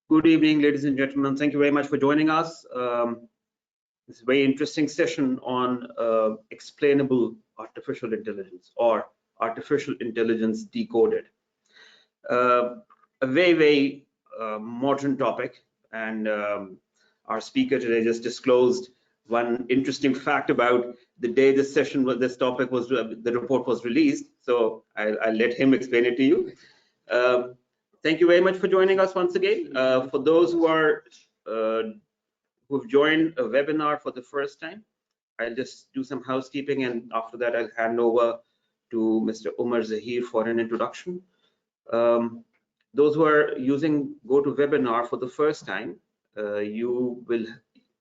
Good evening, ladies and gentlemen. Thank you very much for joining us. This is a very interesting session on explainable artificial intelligence or artificial intelligence decoded. A very modern topic, and our speaker today just disclosed one interesting fact about the day this session was, this topic was, the report was released. So I'll let him explain it to you. Thank you very much for joining us once again. For those who are who've joined a webinar for the first time, I'll just do some housekeeping, and after that I'll hand over to Mr. Umar Zahir for an introduction. Those who are using GoToWebinar for the first time, you will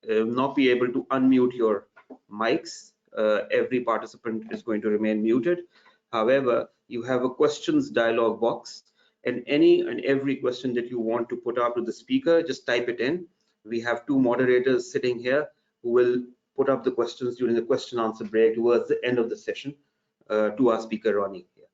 not be able to unmute your mics. Every participant is going to remain muted. However, you have a questions dialog box, and any and every question that you want to put up to the speaker, just type it in. We have two moderators sitting here who will put up the questions during the question answer break towards the end of the session to our speaker Ronnie here.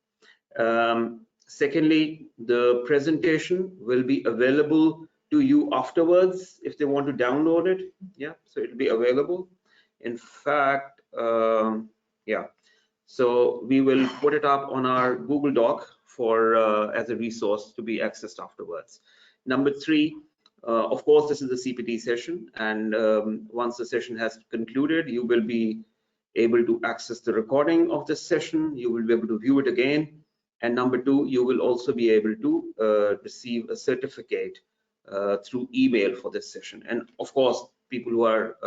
Secondly, the presentation will be available to you afterwards if they want to download it. Yeah, so it'll be available. In fact, yeah, so we will put it up on our Google Doc for as a resource to be accessed afterwards. Number three, of course, this is a CPT session, and once the session has concluded, you will be able to access the recording of this session. You will be able to view it again. And number two, you will also be able to receive a certificate through email for this session. And of course, people who are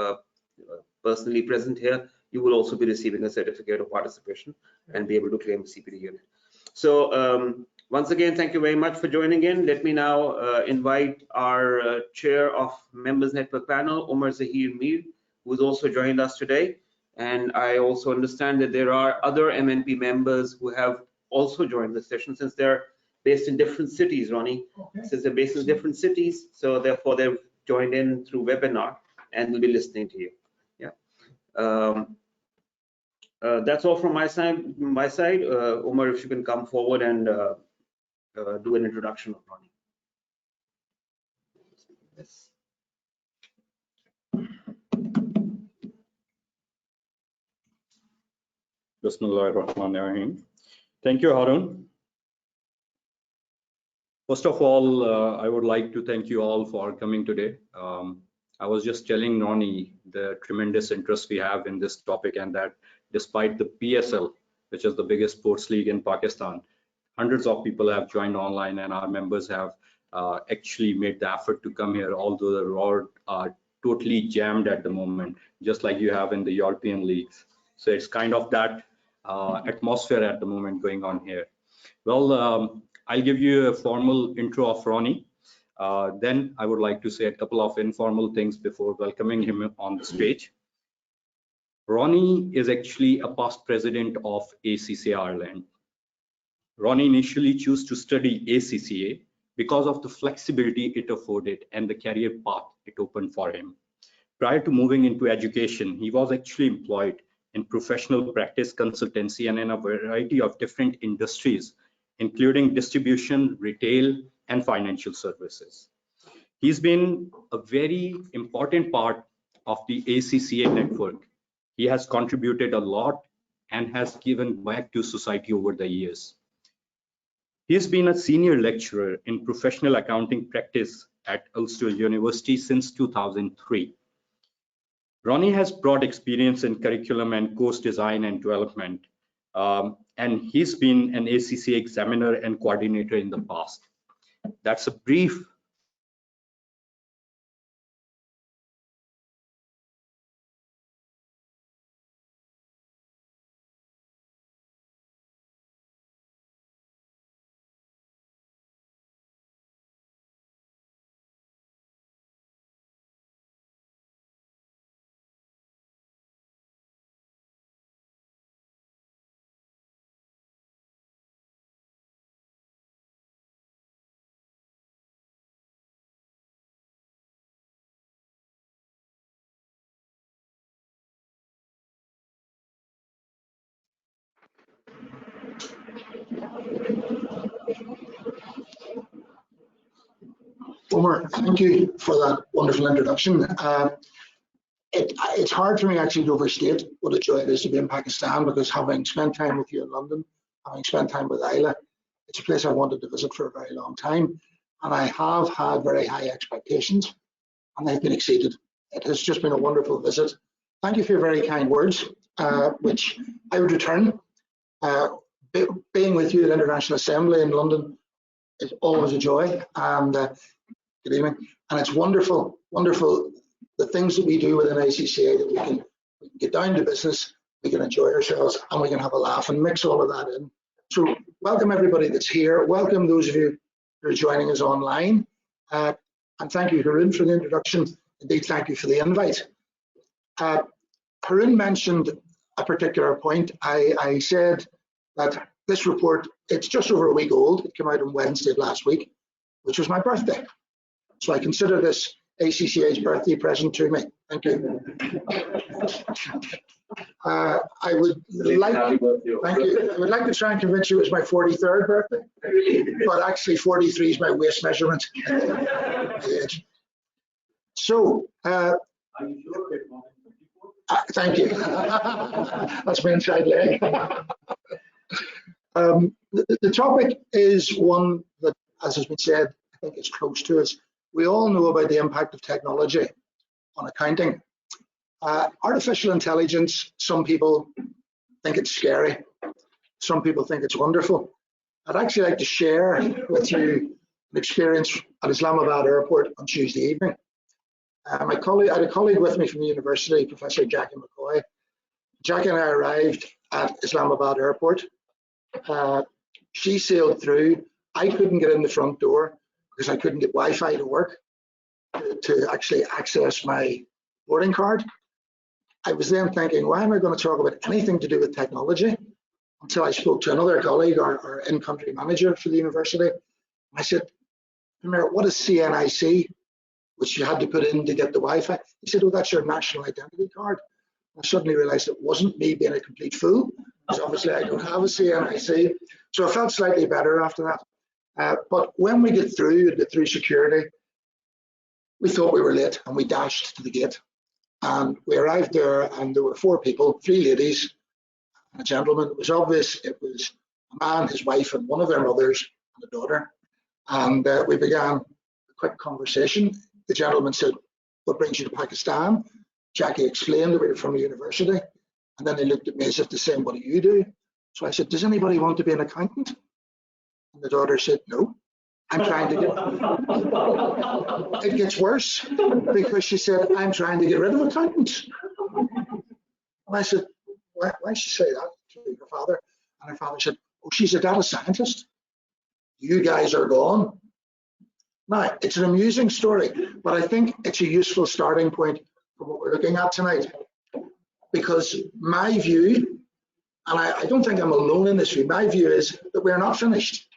personally present here, you will also be receiving a certificate of participation and be able to claim the CPT unit. So once again, thank you very much for joining in. Let me now invite our chair of Members Network Panel, Umar Zahir Mir, who has also joined us today. And I also understand that there are other MNP members who have also joined the session, since they're based in different cities, Ronnie. Okay. Since they're based in different cities, so therefore they've joined in through webinar and will be listening to you. Yeah. That's all from my side. Umar, if you can come forward and do an introduction of Ronnie. Yes. Bismillahirrahmanirrahim. Thank you, Harun. First of all, I would like to thank you all for coming today. I was just telling Ronnie the tremendous interest we have in this topic, and that despite the PSL, which is the biggest sports league in Pakistan, hundreds of people have joined online, and our members have actually made the effort to come here, although the road are totally jammed at the moment, just like you have in the European leagues. So it's kind of that atmosphere at the moment going on here. Well, I'll give you a formal intro of Ronnie. Then I would like to say a couple of informal things before welcoming him on the stage. Ronnie is actually a past president of ACCA Ireland. Ronnie initially chose to study ACCA because of the flexibility it afforded and the career path it opened for him. Prior to moving into education, he was actually employed in professional practice consultancy and in a variety of different industries, including distribution, retail, and financial services. He's been a very important part of the ACCA network. He has contributed a lot and has given back to society over the years. He's been a senior lecturer in professional accounting practice at Ulster University since 2003. Ronnie has broad experience in curriculum and course design and development, and he's been an ACCA examiner and coordinator in the past. That's a brief Omar, thank you for that wonderful introduction. It's hard for me actually to overstate what a joy it is to be in Pakistan, because having spent time with you in London, having spent time with Isla, it's a place I wanted to visit for a very long time. And I have had very high expectations, and they've been exceeded. It has just been a wonderful visit. Thank you for your very kind words, which I would return. Being with you at International Assembly in London is always a joy. And good evening. And it's wonderful, wonderful, the things that we do within ACCA, that we can get down to business, we can enjoy ourselves, and we can have a laugh and mix all of that in. So welcome everybody that's here. Welcome those of you who are joining us online. And thank you, Haroon, for the introduction. Indeed, thank you for the invite. Haroon mentioned a particular point. I said that this report, it's just over a week old. It came out on Wednesday of last week, which was my birthday. So I consider this ACCA's birthday present to me. Thank you. I would like, thank you. I would like to try and convince you it was my 43rd birthday, but actually 43 is my waist measurement. So, thank you. That's my inside leg. The topic is one that, as has been said, I think it's close to us. We all know about the impact of technology on accounting. Artificial intelligence, some people think it's scary. Some people think it's wonderful. I'd actually like to share with you an experience at Islamabad Airport on Tuesday evening. I had a colleague with me from the university, Professor Jackie McCoy. Jackie and I arrived at Islamabad Airport. She sailed through. I couldn't get in the front door because I couldn't get Wi-Fi to work to actually access my boarding card. I was then thinking, why am I going to talk about anything to do with technology? Until I spoke to another colleague, our in-country manager for the university. I said, Premier, what is CNIC, which you had to put in to get the Wi-Fi? He said, oh, that's your national identity card. I suddenly realized it wasn't me being a complete fool, because obviously I don't have a CNIC. So I felt slightly better after that. But when we get through security, we thought we were late and we dashed to the gate. And we arrived there and there were 4 people, 3 ladies, and a gentleman. It was obvious it was a man, his wife, and one of their mothers and a daughter. And we began a quick conversation. The gentleman said, what brings you to Pakistan? Jackie explained that we were from the university. And then they looked at me as if to say, what do you do? So I said, does anybody want to be an accountant? And the daughter said, no. I'm trying to get, it gets worse, because she said, I'm trying to get rid of accountants. And I said, why did she say that to her father? And her father said, oh, she's a data scientist. You guys are gone. Now, it's an amusing story, but I think it's a useful starting point for what we're looking at tonight. Because my view, and I don't think I'm alone in this view, my view is that we're not finished.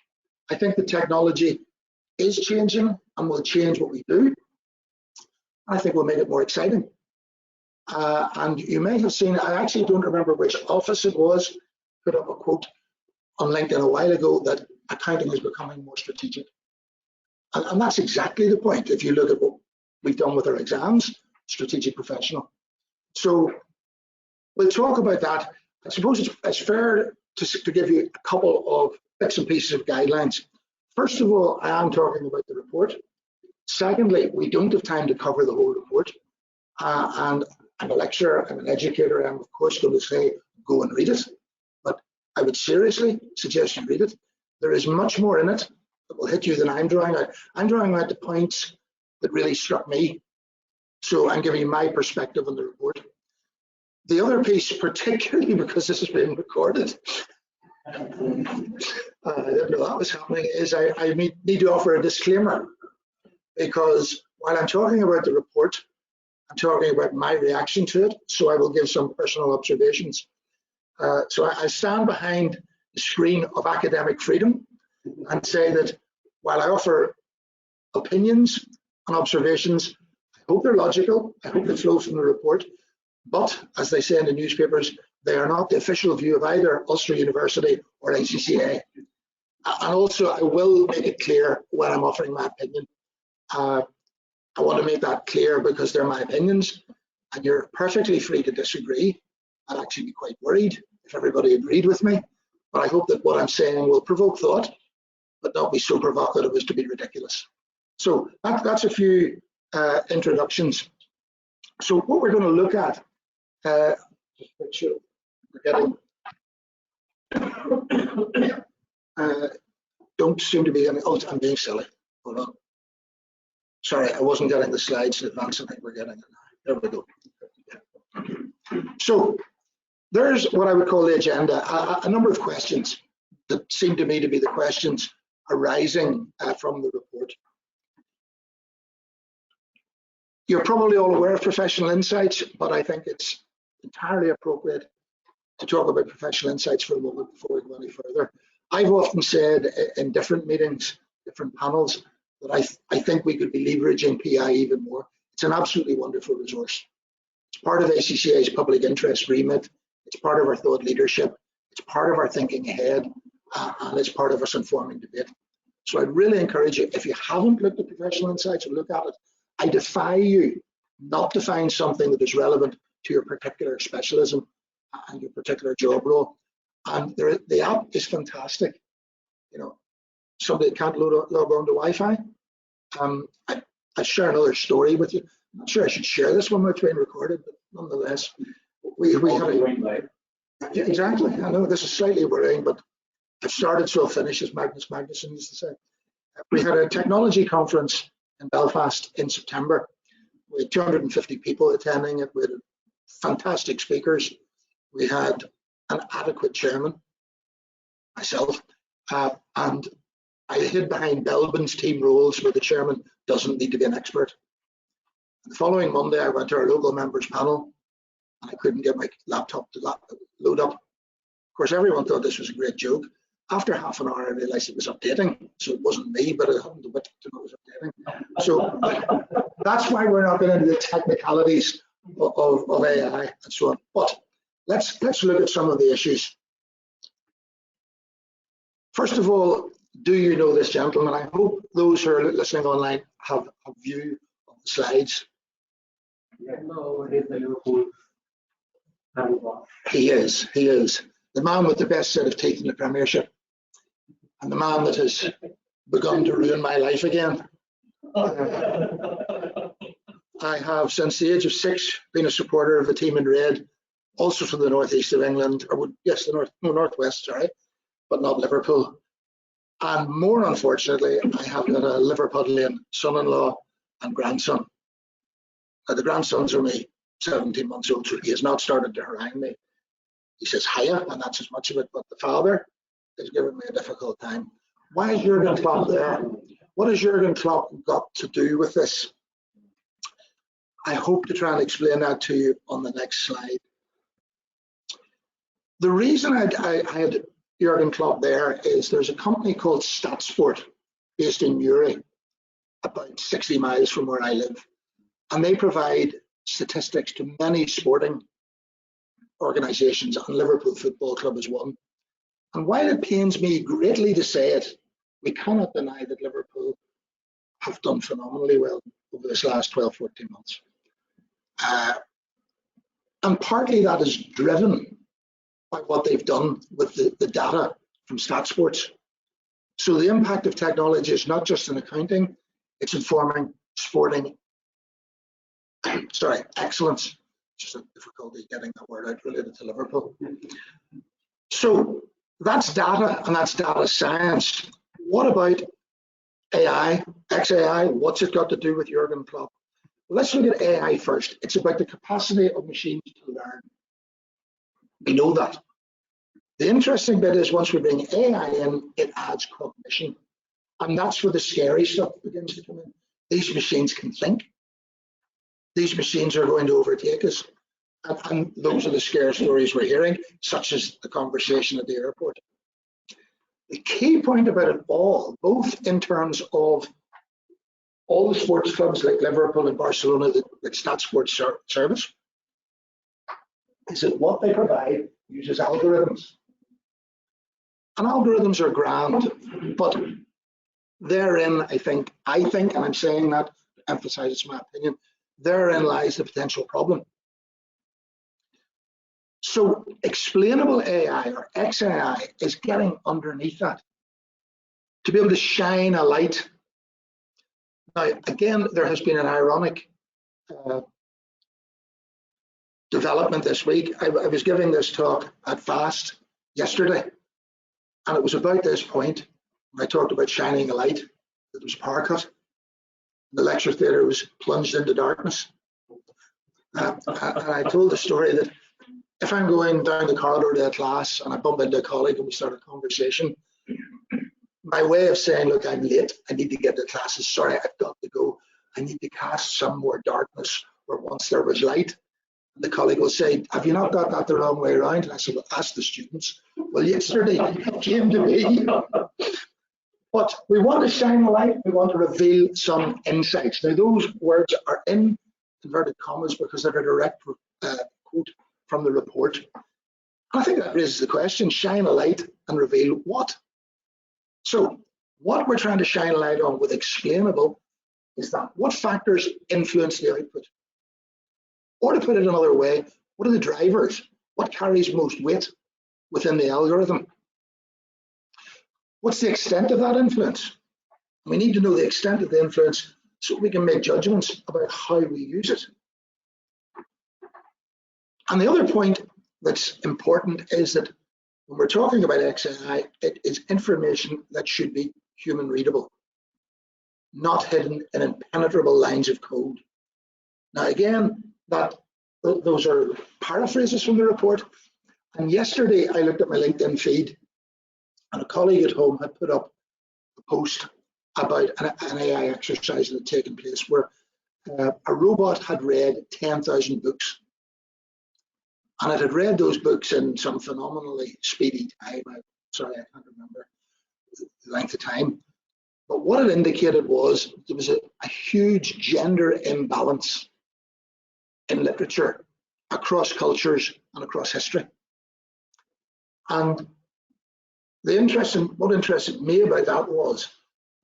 I think the technology is changing and will change what we do. I think we'll make it more exciting. And you may have seen, I actually don't remember which office it was, put up a quote on LinkedIn a while ago that accounting is becoming more strategic. And that's exactly the point. If you look at what we've done with our exams, strategic professional. So we'll talk about that. I suppose it's fair to give you a couple of bits and pieces of guidelines. First of all, I am talking about the report. Secondly, we don't have time to cover the whole report. And I'm a lecturer, I'm an educator, I'm of course going to say, go and read it. But I would seriously suggest you read it. There is much more in it that will hit you than I'm drawing out. I'm drawing out the points that really struck me. So I'm giving you my perspective on the report. The other piece, particularly because this is being recorded, I didn't know that was happening, is I need to offer a disclaimer, because while I'm talking about the report, I'm talking about my reaction to it, so I will give some personal observations. So I stand behind the screen of academic freedom and say that while I offer opinions and observations, I hope they're logical, I hope they flow from the report, but as they say in the newspapers, they are not the official view of either Ulster University or ACCA. And also, I will make it clear when I'm offering my opinion. I want to make that clear because they're my opinions, and you're perfectly free to disagree. I'd actually be quite worried if everybody agreed with me, but I hope that what I'm saying will provoke thought, but not be so provocative as to be ridiculous. So that's a few introductions. So what we're going to look at, just make sure we're getting, don't seem to be any, oh, I'm being silly, hold on. Sorry, I wasn't getting the slides in advance. I think we're getting it now. There we go. So there's what I would call the agenda, a number of questions that seem to me to be the questions arising from the report. You're probably all aware of professional insights, but I think it's entirely appropriate to talk about professional insights for a moment before we go any further. I've often said in different meetings, different panels, that I think we could be leveraging PI even more. It's an absolutely wonderful resource. It's part of ACCA's public interest remit. It's part of our thought leadership. It's part of our thinking ahead, and it's part of us informing debate. So I'd really encourage you, if you haven't looked at professional insights, look at it. I defy you not to find something that is relevant to your particular specialism and your particular job role. And the app is fantastic. You know, somebody that can't log on to Wi-Fi. I share another story with you. I'm not sure I should share this one when it's being recorded, but nonetheless, we had a, yeah, exactly. I know this is slightly worrying, but I've started, so I'll finish, as Magnus Magnusson used to say. We had a technology conference in Belfast in September. We had 250 people attending it. We had fantastic speakers. We had an adequate chairman, myself, and I hid behind Belbin's team rules where the chairman doesn't need to be an expert. The following Monday, I went to our local members panel, and I couldn't get my laptop to load up. Of course, everyone thought this was a great joke. After half an hour, I realized it was updating. So it wasn't me, but I hadn't the wit to know it was updating. So that's why we're not getting into the technicalities of AI and so on. But let's look at some of the issues. First of all, do you know this gentleman? I hope those who are listening online have a view of the slides. No, he's the Liverpool. He is the man with the best set of teeth in the Premiership, and the man that has begun to ruin my life again. I have, since the age of 6, been a supporter of the team in red, also from the northeast of England, or yes, the northwest, sorry, but not Liverpool. And more unfortunately, I have got a Liverpudlian son-in-law and grandson. Now, the grandson's only 17 months old, so he has not started to harangue me. He says hiya, and that's as much of it, but the father is giving me a difficult time. Why is Jurgen Klopp there? What has Jurgen Klopp got to do with this? I hope to try and explain that to you on the next slide. The reason I had Jurgen Klopp there is there's a company called StatSport based in Uri, about 60 miles from where I live, and they provide statistics to many sporting organisations, and Liverpool Football Club is one. And while it pains me greatly to say it, we cannot deny that Liverpool have done phenomenally well over this last 12, 14 months. And partly that is driven by what they've done with the data from StatSports. So the impact of technology is not just in accounting, it's informing sporting, excellence. Just a difficulty getting that word out related to Liverpool. So that's data, and that's data science. What about AI, XAI? What's it got to do with Jurgen Klopp? Well, let's look at AI first. It's about the capacity of machines to learn. We know that. The interesting bit is once we bring AI in, it adds cognition. And that's where the scary stuff begins to come in. These machines can think. These machines are going to overtake us. And those are the scare stories we're hearing, such as the conversation at the airport. The key point about it all, both in terms of all the sports clubs like Liverpool and Barcelona that StatSports service, is that what they provide uses algorithms. And algorithms are grand, but therein, I think, and I'm saying that to emphasize it's my opinion, therein lies the potential problem. So explainable AI or XAI is getting underneath that to be able to shine a light. Now, again, there has been an ironic development this week. I was giving this talk at FAST yesterday, and it was about this point when I talked about shining a light. There was a power cut. The lecture theatre was plunged into darkness. And I told the story that if I'm going down the corridor to a class and I bump into a colleague and we start a conversation, my way of saying, look, I'm late, I need to get to class is, sorry, I've got to go. I need to cast some more darkness where once there was light. And the colleague will say, have you not got that the wrong way around? And I said, well, ask the students. Well, yesterday it came to me. But we want to shine a light, we want to reveal some insights. Now, those words are in inverted commas because they're a direct quote from the report. And I think that raises the question, shine a light and reveal what? So what we're trying to shine a light on with explainable is that what factors influence the output? Or to put it another way, what are the drivers? What carries most weight within the algorithm? What's the extent of that influence? We need to know the extent of the influence so we can make judgments about how we use it. And the other point that's important is that when we're talking about XAI, it is information that should be human readable, not hidden in impenetrable lines of code. Now again, those are paraphrases from the report. And yesterday I looked at my LinkedIn feed and a colleague at home had put up a post about an AI exercise that had taken place where a robot had read 10,000 books. And it had read those books in some phenomenally speedy time. Sorry, I can't remember the length of time. But what it indicated was there was a huge gender imbalance in literature across cultures and across history. And what interested me about that was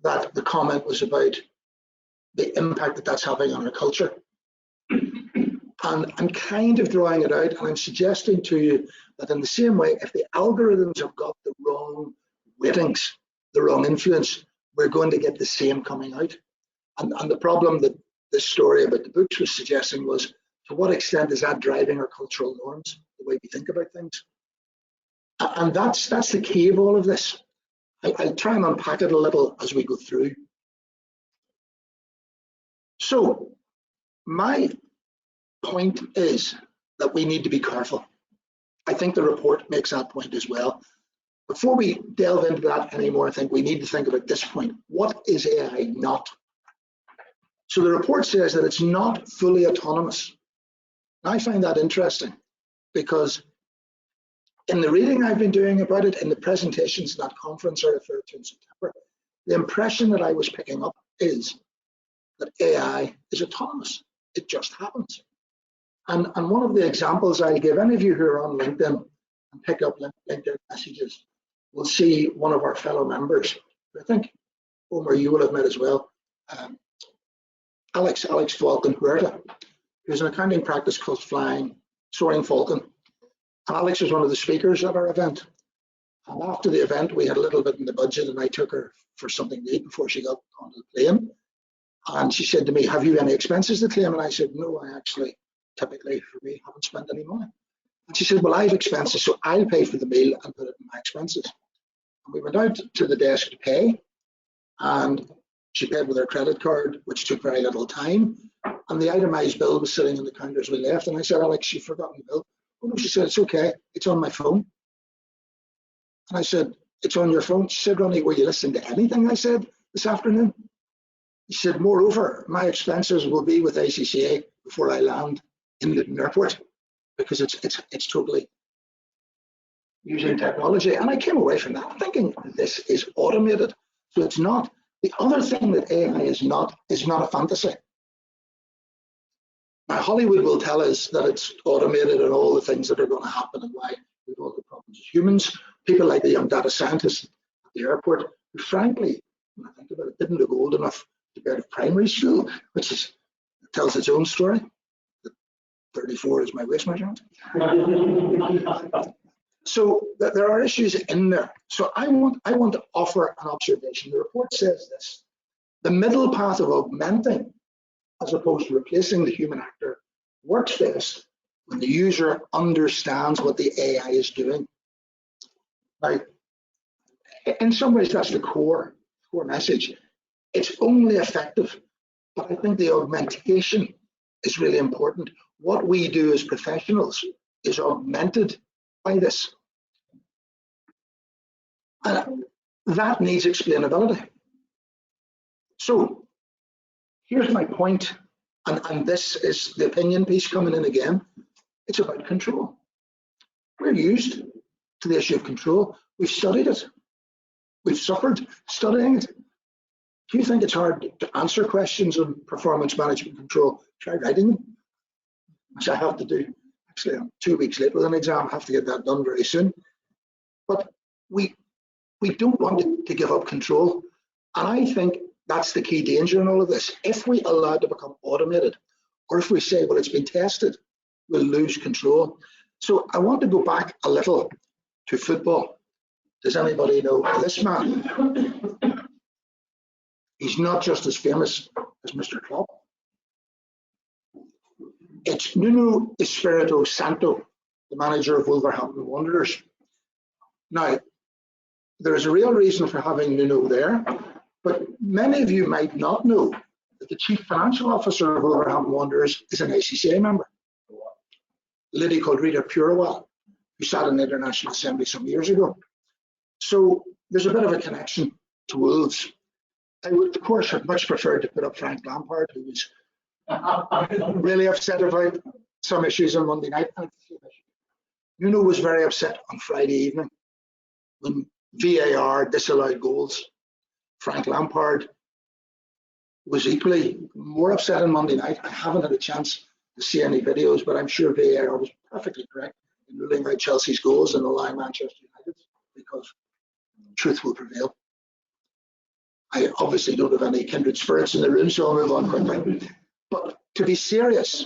that the comment was about the impact that that's having on our culture. And I'm kind of drawing it out, and I'm suggesting to you that in the same way, if the algorithms have got the wrong weightings, the wrong influence, we're going to get the same coming out. And the problem that this story about the books was suggesting was, to what extent is that driving our cultural norms, the way we think about things? And that's the key of all of this. I'll try and unpack it a little as we go through. So my point is that we need to be careful. I think the report makes that point as well. Before we delve into that anymore, I think we need to think about this point. What is AI not? So the report says that it's not fully autonomous. I find that interesting because in the reading I've been doing about it, in the presentations in that conference I referred to in September, the impression that I was picking up is that AI is autonomous. It just happens. And one of the examples I'll give, any of you who are on LinkedIn and pick up LinkedIn messages will see one of our fellow members, I think, Omar, you will have met as well, Alex Falcon Huerta, who's an accounting practice called Soaring Falcon. And Alex was one of the speakers at our event. And after the event, we had a little bit in the budget and I took her for something to eat before she got onto the plane. And she said to me, have you any expenses to claim? And I said, no, I actually, typically for me, haven't spent any money. And she said, well, I have expenses, so I'll pay for the meal and put it in my expenses. And we went out to the desk to pay, and she paid with her credit card, which took very little time. And the itemized bill was sitting on the counter as we left. And I said, Alex, you've forgotten the bill. Oh, no, she said, it's okay, it's on my phone. And I said, it's on your phone? She said, Ronnie, were you listening to anything I said this afternoon? She said, moreover, my expenses will be with ACCA before I land in the airport, because it's totally using technology. And I came away from that thinking this is automated. So it's not. The other thing that AI is not a fantasy. Now, Hollywood will tell us that it's automated and all the things that are going to happen and why we've all the problems as humans. People like the young data scientists at the airport, who frankly, when I think about didn't look old enough to go to primary school, which tells its own story. 34 is my waist measurement. So there are issues in there. So I want to offer an observation. The report says this: the middle path of augmenting, as opposed to replacing the human actor, works best when the user understands what the AI is doing. Now, in some ways, that's the core message. It's only effective, but I think the augmentation is really important. What we do as professionals is augmented by this. And that needs explainability. So here's my point, and this is the opinion piece coming in again. It's about control. We're used to the issue of control. We've studied it. We've suffered studying it. Do you think it's hard to answer questions on performance management control? Try writing them, which I have to do. Actually, I'm 2 weeks late with an exam. I have to get that done very soon. But we don't want to give up control. And I think that's the key danger in all of this. If we allow it to become automated, or if we say, well, it's been tested, we'll lose control. So I want to go back a little to football. Does anybody know this man? He's not just as famous as Mr. Klopp. It's Nuno Espirito Santo, the manager of Wolverhampton Wanderers. Now, there's a real reason for having Nuno there, but many of you might not know that the chief financial officer of Wolverhampton Wanderers is an ACCA member, a lady called Rita Purawal, who sat in the International Assembly some years ago. So there's a bit of a connection to Wolves. I would, of course, have much preferred to put up Frank Lampard, who was really upset about some issues on Monday night. Nuno was very upset on Friday evening when VAR disallowed goals. Frank Lampard was equally more upset on Monday night. I haven't had a chance to see any videos, but I'm sure VAR was perfectly correct in ruling out Chelsea's goals and allowing Manchester United, because truth will prevail. I obviously don't have any kindred spirits in the room, so I'll move on quickly. But to be serious,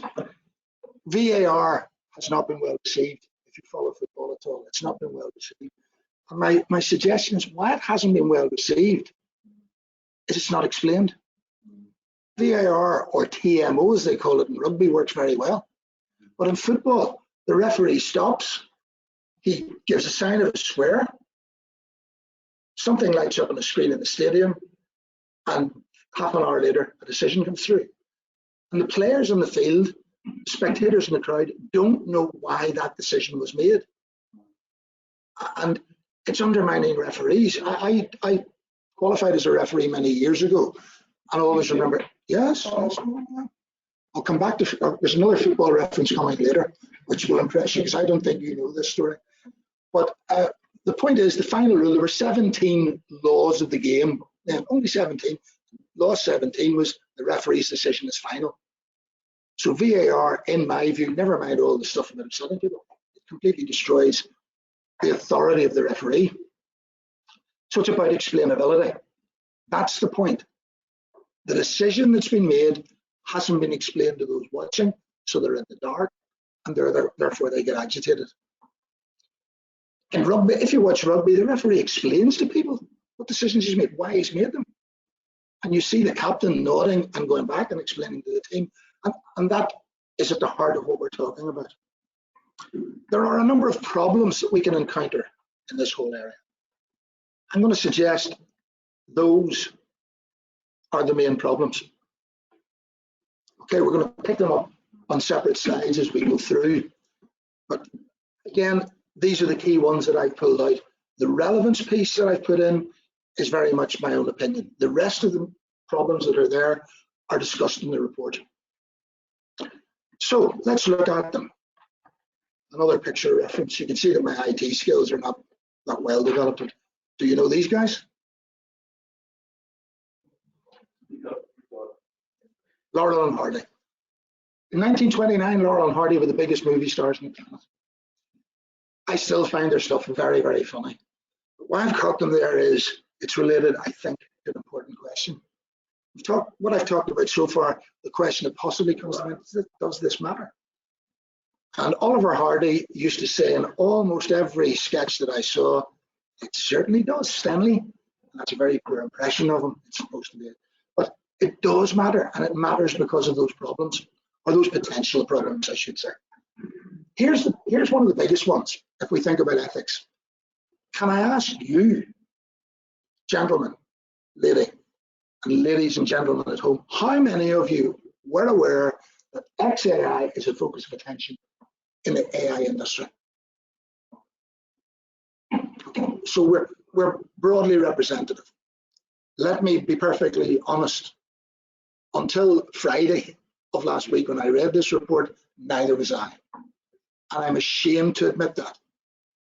VAR has not been well received. If you follow football at all, it's not been well received. And my suggestion is why it hasn't been well received is it's not explained. VAR, or TMO as they call it in rugby, works very well. But in football, the referee stops, he gives a sign of a swear, something lights up on the screen in the stadium, and half an hour later, a decision comes through. And the players on the field, spectators in the crowd, don't know why that decision was made. And it's undermining referees. I qualified as a referee many years ago, and I always remember, yes. I'll come back to, there's another football reference coming later, which will impress you, because I don't think you know this story. But the point is, the final rule, there were 17 laws of the game, only 17. Law 17 was the referee's decision is final. So VAR, in my view, never mind all the stuff about upsetting people, it completely destroys the authority of the referee. So it's about explainability. That's the point. The decision that's been made hasn't been explained to those watching, so they're in the dark, and therefore they get agitated. In rugby, if you watch rugby, the referee explains to people what decisions he's made, why he's made them. And you see the captain nodding and going back and explaining to the team. And that is at the heart of what we're talking about. There are a number of problems that we can encounter in this whole area. I'm going to suggest those are the main problems. Okay, we're going to pick them up on separate slides as we go through. But again, these are the key ones that I've pulled out. The relevance piece that I've put in is very much my own opinion. The rest of the problems that are there are discussed in the report. So let's look at them. Another picture reference. You can see that my IT skills are not well developed. Do you know these guys? Laurel and Hardy. In 1929, Laurel and Hardy were the biggest movie stars in the planet. I still find their stuff very, very funny. But why I've got them there is it's related, I think, to an important question. what I've talked about so far, the question that possibly comes to mind is, does this matter? And Oliver Hardy used to say in almost every sketch that I saw, it certainly does, Stanley. That's a very poor impression of him. It's supposed to be. But it does matter, and it matters because of those problems, or those potential problems, I should say. Here's one of the biggest ones, if we think about ethics. Can I ask you, gentlemen, ladies and gentlemen at home, how many of you were aware that XAI is a focus of attention in the AI industry? Okay, so we're broadly representative. Let me be perfectly honest. Until Friday of last week, when I read this report, neither was I. And I'm ashamed to admit that.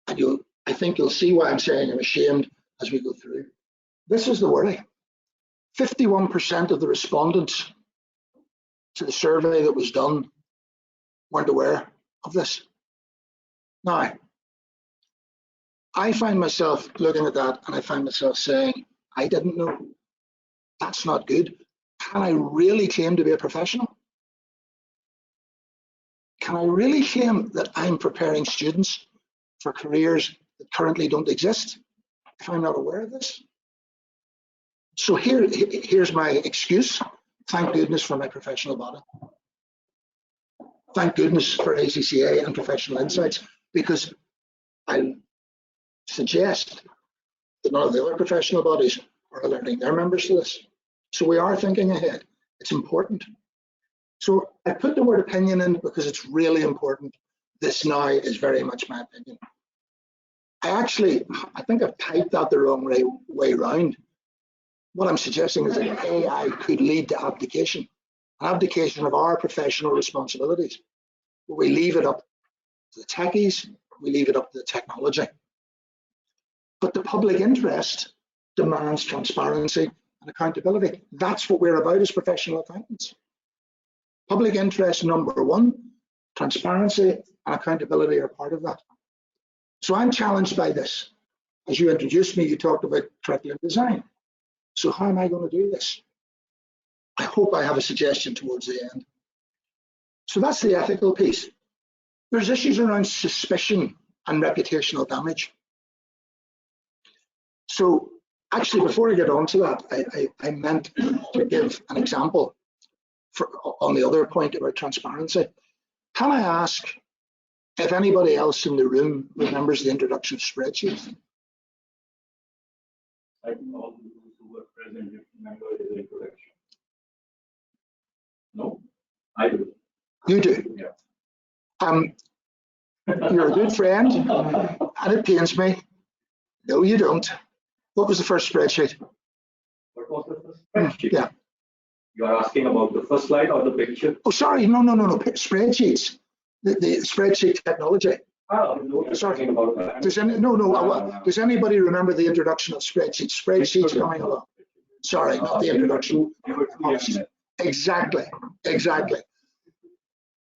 And I think you'll see why I'm saying I'm ashamed as we go through. This is the worry. 51% of the respondents to the survey that was done weren't aware of this. Now, I find myself looking at that and I find myself saying, I didn't know. That's not good. Can I really claim to be a professional? Can I really claim that I'm preparing students for careers that currently don't exist if I'm not aware of this? So here's my excuse. Thank goodness for my professional body. Thank goodness for ACCA and Professional Insights, because I suggest that none of the other professional bodies are alerting their members to this. So we are thinking ahead. It's important. So I put the word opinion in because it's really important. This now is very much my opinion. I think I've typed that the wrong way around. What I'm suggesting is that AI could lead to abdication, an abdication of our professional responsibilities. We leave it up to the techies, we leave it up to the technology. But the public interest demands transparency and accountability. That's what we're about as professional accountants. Public interest number one, transparency and accountability are part of that. So I'm challenged by this. As you introduced me, you talked about curriculum design. So how am I going to do this? I hope I have a suggestion towards the end. So that's the ethical piece. There's issues around suspicion and reputational damage. So actually, before I get on to that, I meant to give an example on the other point about transparency. Can I ask if anybody else in the room remembers the introduction of spreadsheets? I think all those who were present remember the introduction. No, I do. You do? Yeah. You're a good friend, and it pains me. No, you don't. What was the first spreadsheet? What was the first spreadsheet? Yeah. You are asking about the first slide or the picture? Oh, sorry. No. Spreadsheets. The spreadsheet technology. Oh, no, sorry. About that. Does anybody remember the introduction of spreadsheets? Spreadsheets coming along. Sorry, not the introduction. Exactly.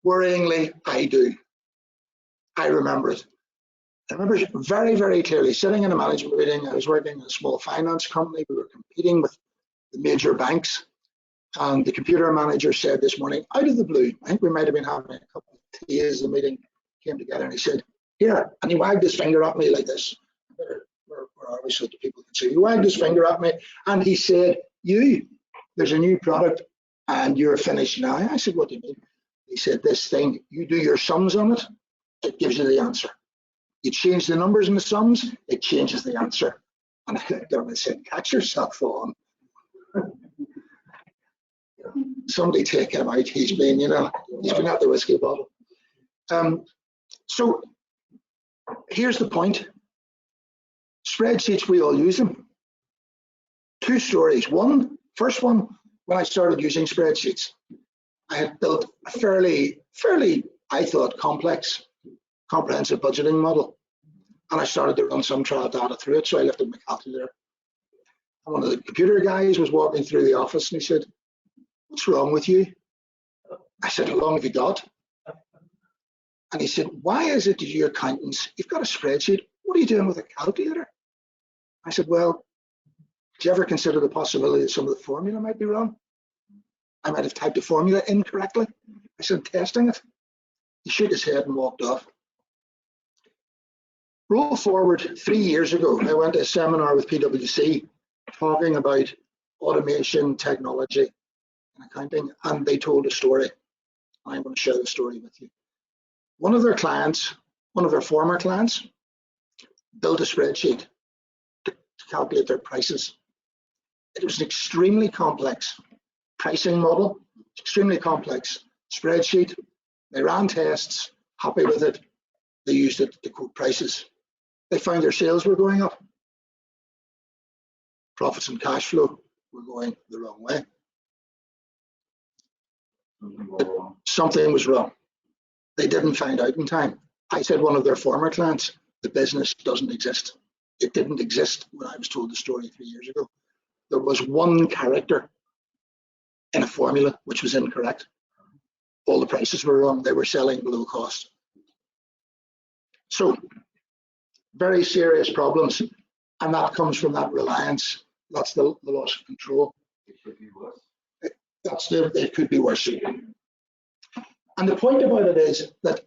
Worryingly, I do. I remember it. I remember it very, very clearly. Sitting in a management meeting, I was working in a small finance company. We were competing with the major banks. And the computer manager said this morning, out of the blue, I think we might have been having a couple of tea as the meeting came together, and he said, here, and he wagged his finger at me like this. Where are we so that people can see? He wagged his finger at me, and he said, there's a new product, and you're finished now. I said, what do you mean? He said, this thing, you do your sums on it, it gives you the answer. You change the numbers in the sums, it changes the answer. And I looked at him and said, catch yourself on. Somebody take him out. He's been at the whiskey bottle. So here's the point. Spreadsheets, we all use them. Two stories. First one, when I started using spreadsheets, I had built a fairly, I thought, complex, comprehensive budgeting model. And I started to run some trial data through it, so I lifted my calculator. And one of the computer guys was walking through the office and he said, what's wrong with you? I said, how long have you got? And he said, why is it that you accountants, you've got a spreadsheet, what are you doing with a calculator? I said, well, Do you ever consider the possibility that some of the formula might be wrong? I might have typed the formula incorrectly. I said, testing it. He shook his head and walked off. Roll forward 3 years ago, I went to a seminar with PwC talking about automation, technology, and accounting, and they told a story. I'm going to share the story with you. One of their clients, one of their former clients, built a spreadsheet to calculate their prices. It was an extremely complex pricing model, extremely complex spreadsheet. They ran tests, happy with it. They used it to quote prices. They found their sales were going up. Profits and cash flow were going the wrong way. Something was wrong. They didn't find out in time. I said one of their former clients, the business doesn't exist. It didn't exist when I was told the story 3 years ago. There was one character in a formula which was incorrect. All the prices were wrong. They were selling below cost. So, very serious problems, and that comes from that reliance. That's the loss of control. It could be worse. It could be worse. And the point about it is that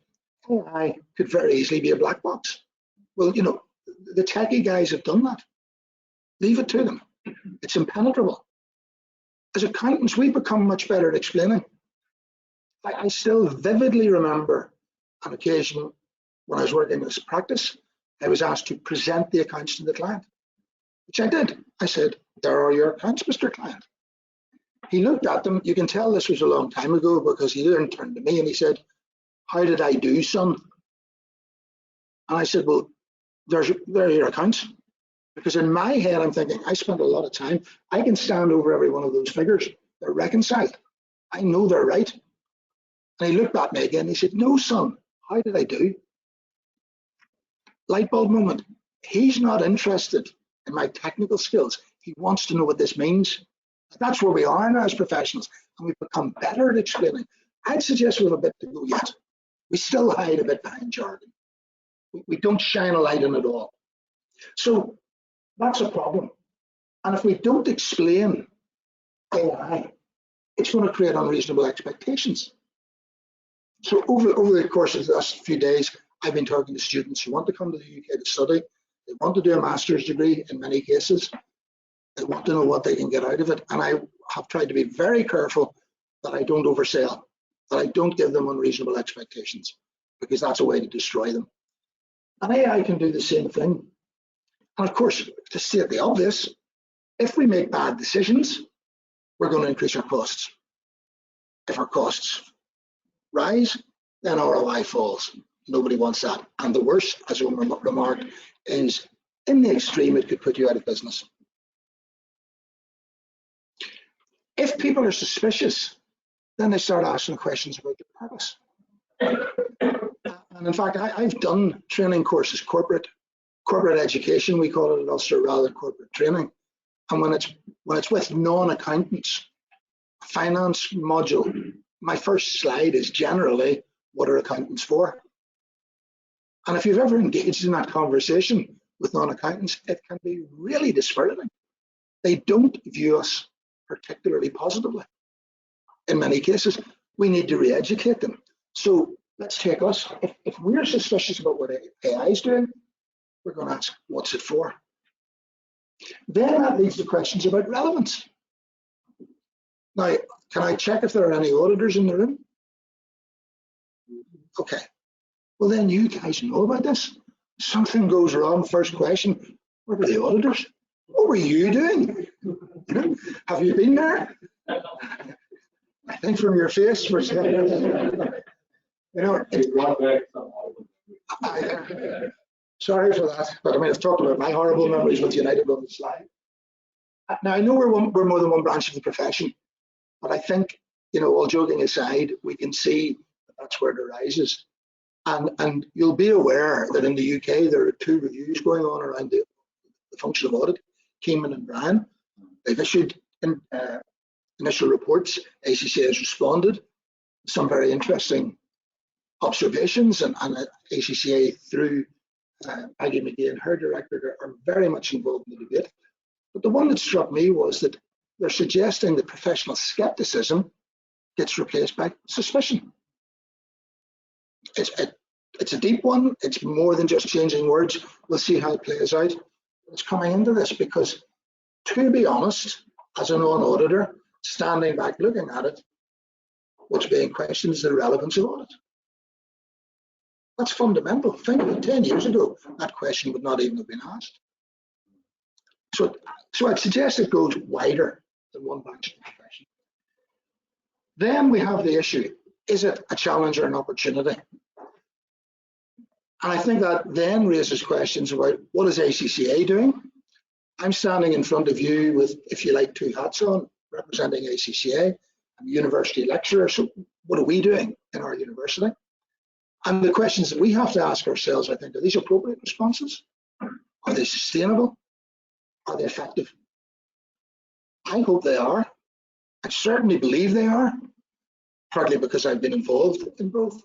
AI could very easily be a black box. Well, you know, the techie guys have done that. Leave it to them. It's impenetrable. As accountants, we become much better at explaining. I still vividly remember an occasion when I was working in this practice, I was asked to present the accounts to the client, which I did. I said, there are your accounts, Mr. Client. He looked at them. You can tell this was a long time ago because he then turned to me and he said, how did I do, son? And I said, well, there are your accounts. Because in my head, I'm thinking, I spent a lot of time. I can stand over every one of those figures. They're reconciled. I know they're right. And he looked at me again. He said, no, son, how did I do? Light bulb moment. He's not interested in my technical skills. He wants to know what this means. That's where we are now as professionals, and we've become better at explaining. I'd suggest we have a bit to go yet. We still hide a bit behind jargon. We don't shine a light on it all. So that's a problem. And if we don't explain AI, it's going to create unreasonable expectations. So over the course of the last few days, I've been talking to students who want to come to the UK to study. They want to do a master's degree in many cases. They want to know what they can get out of it. And I have tried to be very careful that I don't oversell, that I don't give them unreasonable expectations, because that's a way to destroy them. And AI can do the same thing. And of course, to state the obvious, if we make bad decisions, we're going to increase our costs. If our costs rise, then ROI falls. Nobody wants that. And the worst, as I remarked, is in the extreme, it could put you out of business. If people are suspicious, then they start asking questions about your purpose. And in fact, I've done training courses, corporate education, we call it at Ulster, rather than corporate training. And when it's with non-accountants, finance module, my first slide is generally, what are accountants for? And if you've ever engaged in that conversation with non-accountants, it can be really dispiriting. They don't view us particularly positively. In many cases, we need to re-educate them. So let's take us. If we're suspicious about what AI is doing, we're going to ask, what's it for? Then that leads to questions about relevance. Now, can I check if there are any auditors in the room? Okay. Well, then you guys know about this. If something goes wrong, first question, where were the auditors? What were you doing? Have you been there? I think from your face, for sorry for that, but I mean, I've talked about my horrible memories with United on the slide. Now, I know we're more than one branch of the profession, but I think, you know, all joking aside, we can see that's where it arises. And you'll be aware that in the UK, there are 2 reviews going on around the function of audit, Keeman and Bryan. They've issued initial reports. ACCA has responded. Some very interesting observations, and ACCA through Maggie McGee and her director are very much involved in the debate. But the one that struck me was that they're suggesting that professional skepticism gets replaced by suspicion. It's a deep one. It's more than just changing words. We'll see how it plays out. It's coming into this because, to be honest, as a non-auditor, standing back looking at it, what's being questioned is the relevance of audit. That's fundamental. Think of it, 10 years ago, that question would not even have been asked. So I'd suggest it goes wider than one branch of the profession. Then we have the issue, is it a challenge or an opportunity? And I think that then raises questions about what is ACCA doing? I'm standing in front of you with, if you like, two hats on, representing ACCA. I'm a university lecturer, so what are we doing in our university? And the questions that we have to ask ourselves, I think, are these appropriate responses? Are they sustainable? Are they effective? I hope they are. I certainly believe they are, partly because I've been involved in both.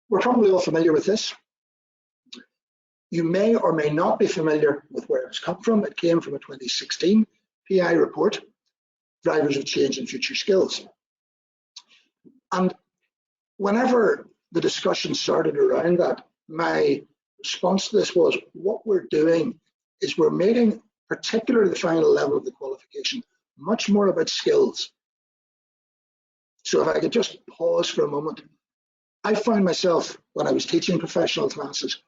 We're probably all familiar with this. You may or may not be familiar with where it's come from. It came from a 2016 PI report, Drivers of Change and Future Skills. And whenever the discussion started around that, my response to this was, what we're doing is we're making, particularly the final level of the qualification, much more about skills. So if I could just pause for a moment, I found myself, when I was teaching professional classes,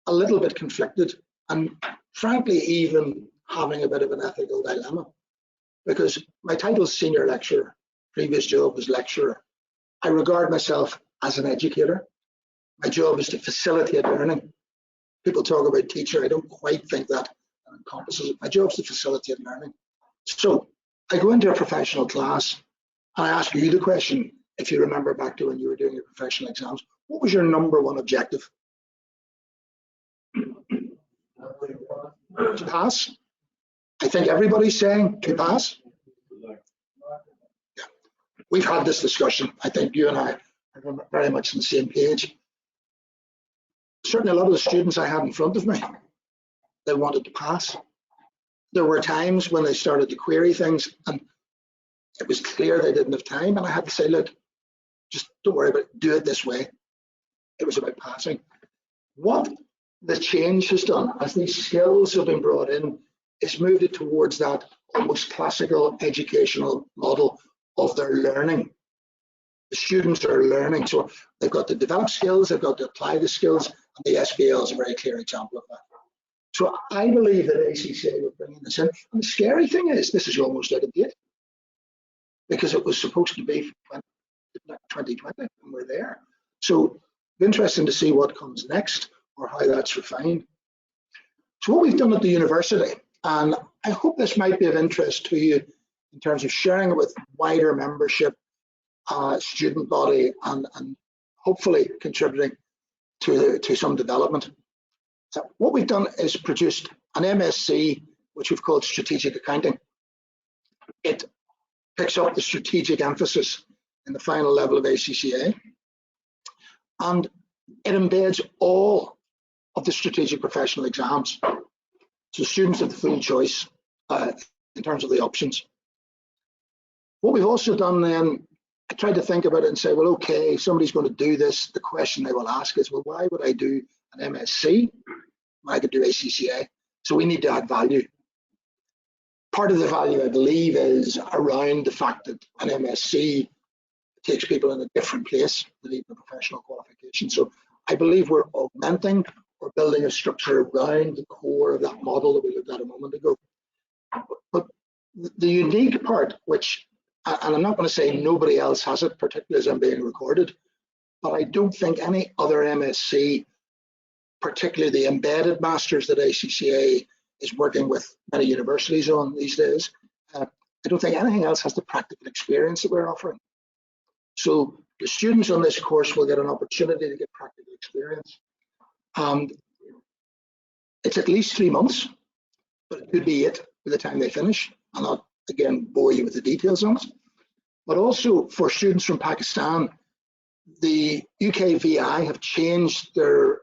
a little bit conflicted and frankly even having a bit of an ethical dilemma, because my title is senior lecturer, previous job was lecturer. I regard myself as an educator. My job is to facilitate learning. People talk about teacher, I don't quite think that encompasses it. My job is to facilitate learning. So I go into a professional class and I ask you the question, if you remember back to when you were doing your professional exams, what was your number one objective? To pass. I think everybody's saying to pass. Yeah. We've had this discussion. I think you and I are very much on the same page. Certainly a lot of the students I had in front of me, they wanted to pass. There were times when they started to query things and it was clear they didn't have time, and I had to say, look, just don't worry about it, do it this way. It was about passing. What the change has done, as these skills have been brought in, is moved it towards that almost classical educational model of their learning. The students are learning, so they've got to develop skills, they've got to apply the skills, and the SBL is a very clear example of that. So I believe that ACCA will bring this in. And the scary thing is, this is almost out of date, because it was supposed to be 2020, and we're there. So it's interesting to see what comes next, or how that's refined. So what we've done at the university, and I hope this might be of interest to you in terms of sharing it with wider membership, student body, and hopefully contributing to some development. So what we've done is produced an MSc, which we've called Strategic Accounting. It picks up the strategic emphasis in the final level of ACCA, and it embeds all of the strategic professional exams. So students have the full choice in terms of the options. What we've also done then, I tried to think about it and say, well, okay, somebody's going to do this. The question they will ask is, well, why would I do an MSc when I could do ACCA? So we need to add value. Part of the value, I believe, is around the fact that an MSc takes people in a different place than even a professional qualification. So I believe we're augmenting or building a structure around the core of that model that we looked at a moment ago. But the unique part, which, and I'm not going to say nobody else has it, particularly as I'm being recorded, but I don't think any other MSc, particularly the embedded masters that ACCA is working with many universities on these days, I don't think anything else has the practical experience that we're offering. So the students on this course will get an opportunity to get practical experience. It's at least 3 months, but it could be it by the time they finish. I'll not, again, bore you with the details on it. But also for students from Pakistan, the UK VI have changed their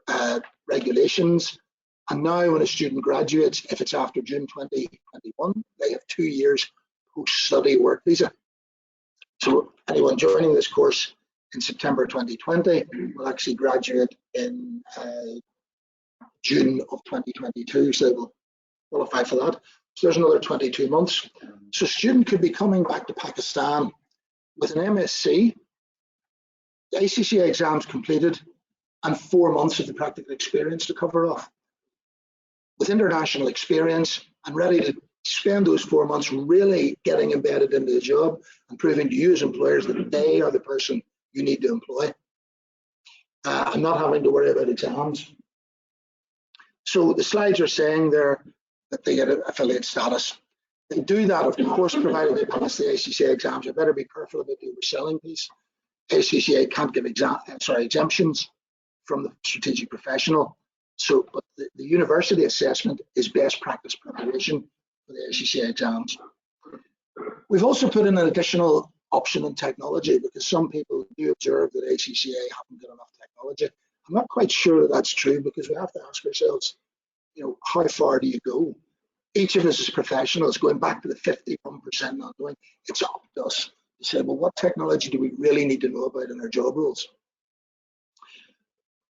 regulations And now when a student graduates, if it's after June 2021, they have 2 years post-study work visa. So anyone joining this course in September 2020 will actually graduate in June of 2022, so they will qualify for that. So there's another 22 months. So a student could be coming back to Pakistan with an MSc, the ACCA exams completed, and 4 months of the practical experience to cover off. With international experience and ready to spend those 4 months really getting embedded into the job and proving to you as employers that they are the person you need to employ, and not having to worry about exams. So the slides are saying there that they get affiliate status. They do that, of course, provided they pass the ACCA exams. You better be careful about the overselling piece. ACCA can't give exemptions from the strategic professional. So, but the university assessment is best practice preparation for the ACCA exams. We've also put in an additional option in technology because some people do observe that ACCA haven't got enough technology. I'm not quite sure that that's true because we have to ask ourselves, you know, how far do you go? Each of us as professionals, going back to the 51% not doing, it's up to us to say, well, what technology do we really need to know about in our job roles?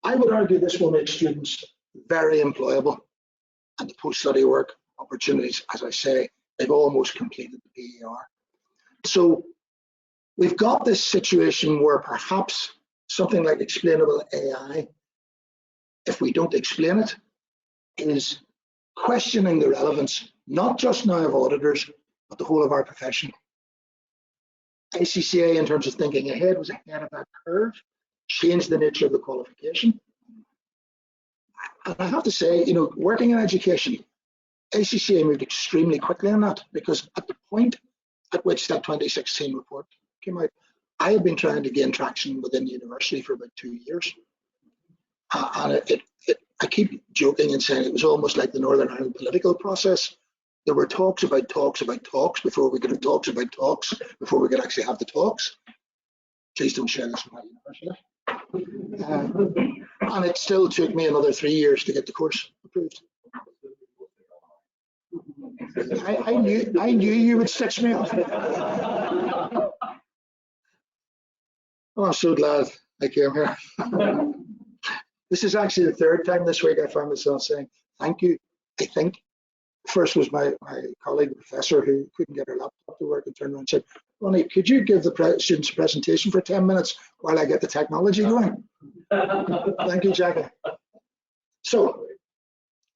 I would argue this will make students very employable, and the post-study work opportunities, as I say, they've almost completed the PER. So we've got this situation where perhaps something like explainable AI, if we don't explain it, is questioning the relevance, not just now of auditors, but the whole of our profession. ACCA, in terms of thinking ahead, was ahead of that curve, changed the nature of the qualification. And I have to say, you know, working in education, ACCA moved extremely quickly on that, because at the point at which that 2016 report came out, I had been trying to gain traction within the university for about 2 years. And I keep joking and saying it was almost like the Northern Ireland political process. There were talks about talks about talks before we could have talks about talks, before we could actually have the talks. Please don't share this with my university. And it still took me another 3 years to get the course approved. I knew you would stitch me up. Oh, I'm so glad I came here. This is actually the third time this week I found myself saying thank you. I think first was my colleague, the professor, who couldn't get her laptop to work and turned around and said, Ronnie, could you give the students a presentation for 10 minutes while I get the technology going? Thank you, Jackie. So,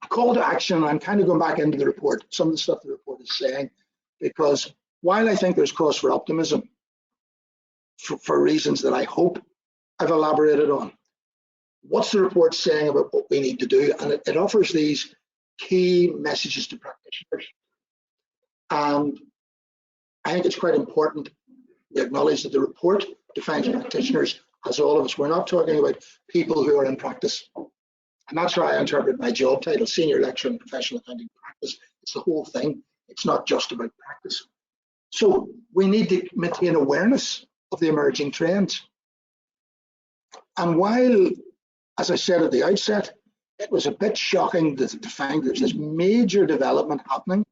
call to action, I'm kind of going back into the report, some of the stuff the report is saying, because while I think there's cause for optimism, for reasons that I hope I've elaborated on, what's the report saying about what we need to do? And it offers these key messages to practitioners. And I think it's quite important we acknowledge that the report defines practitioners as all of us. We're not talking about people who are in practice. And that's how I interpret my job title, Senior Lecturer in Professional Accounting Practice. It's the whole thing. It's not just about practice. So we need to maintain awareness of the emerging trends. And while, as I said at the outset, it was a bit shocking to find there's this major development happening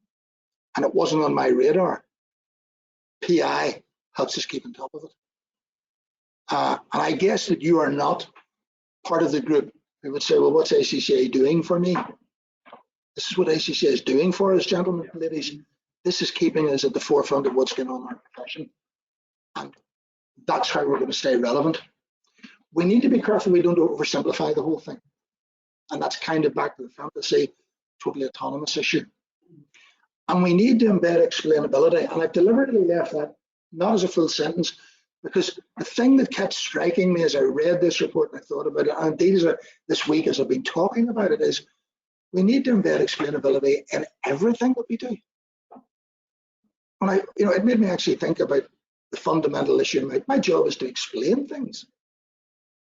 and it wasn't on my radar, PI helps us keep on top of it. And I guess that you are not part of the group who would say, well, what's ACCA doing for me? This is what ACCA is doing for us, gentlemen and ladies. This is keeping us at the forefront of what's going on in our profession. And that's how we're going to stay relevant. We need to be careful we don't oversimplify the whole thing. And that's kind of back to the fantasy, totally autonomous issue. And we need to embed explainability. And I've deliberately left that not as a full sentence, because the thing that kept striking me as I read this report and I thought about it, and indeed this week as I've been talking about it, is we need to embed explainability in everything that we do. And it made me actually think about the fundamental issue. My job is to explain things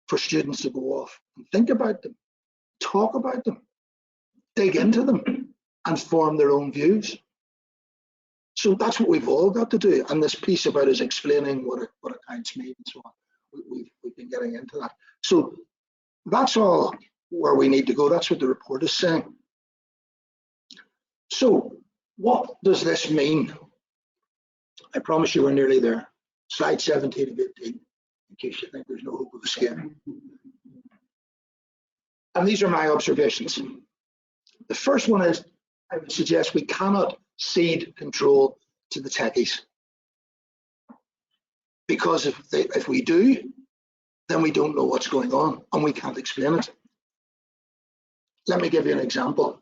for students to go off and think about them, talk about them, dig into them, and form their own views. So that's what we've all got to do. And this piece about is explaining what accounts mean and so on. We've been getting into that. So that's all where we need to go. That's what the report is saying. So what does this mean? I promise you we're nearly there. Slide 17 of 18, in case you think there's no hope of escape. And these are my observations. The first one is, I would suggest we cannot cede control to the techies. Because if we do, then we don't know what's going on and we can't explain it. Let me give you an example.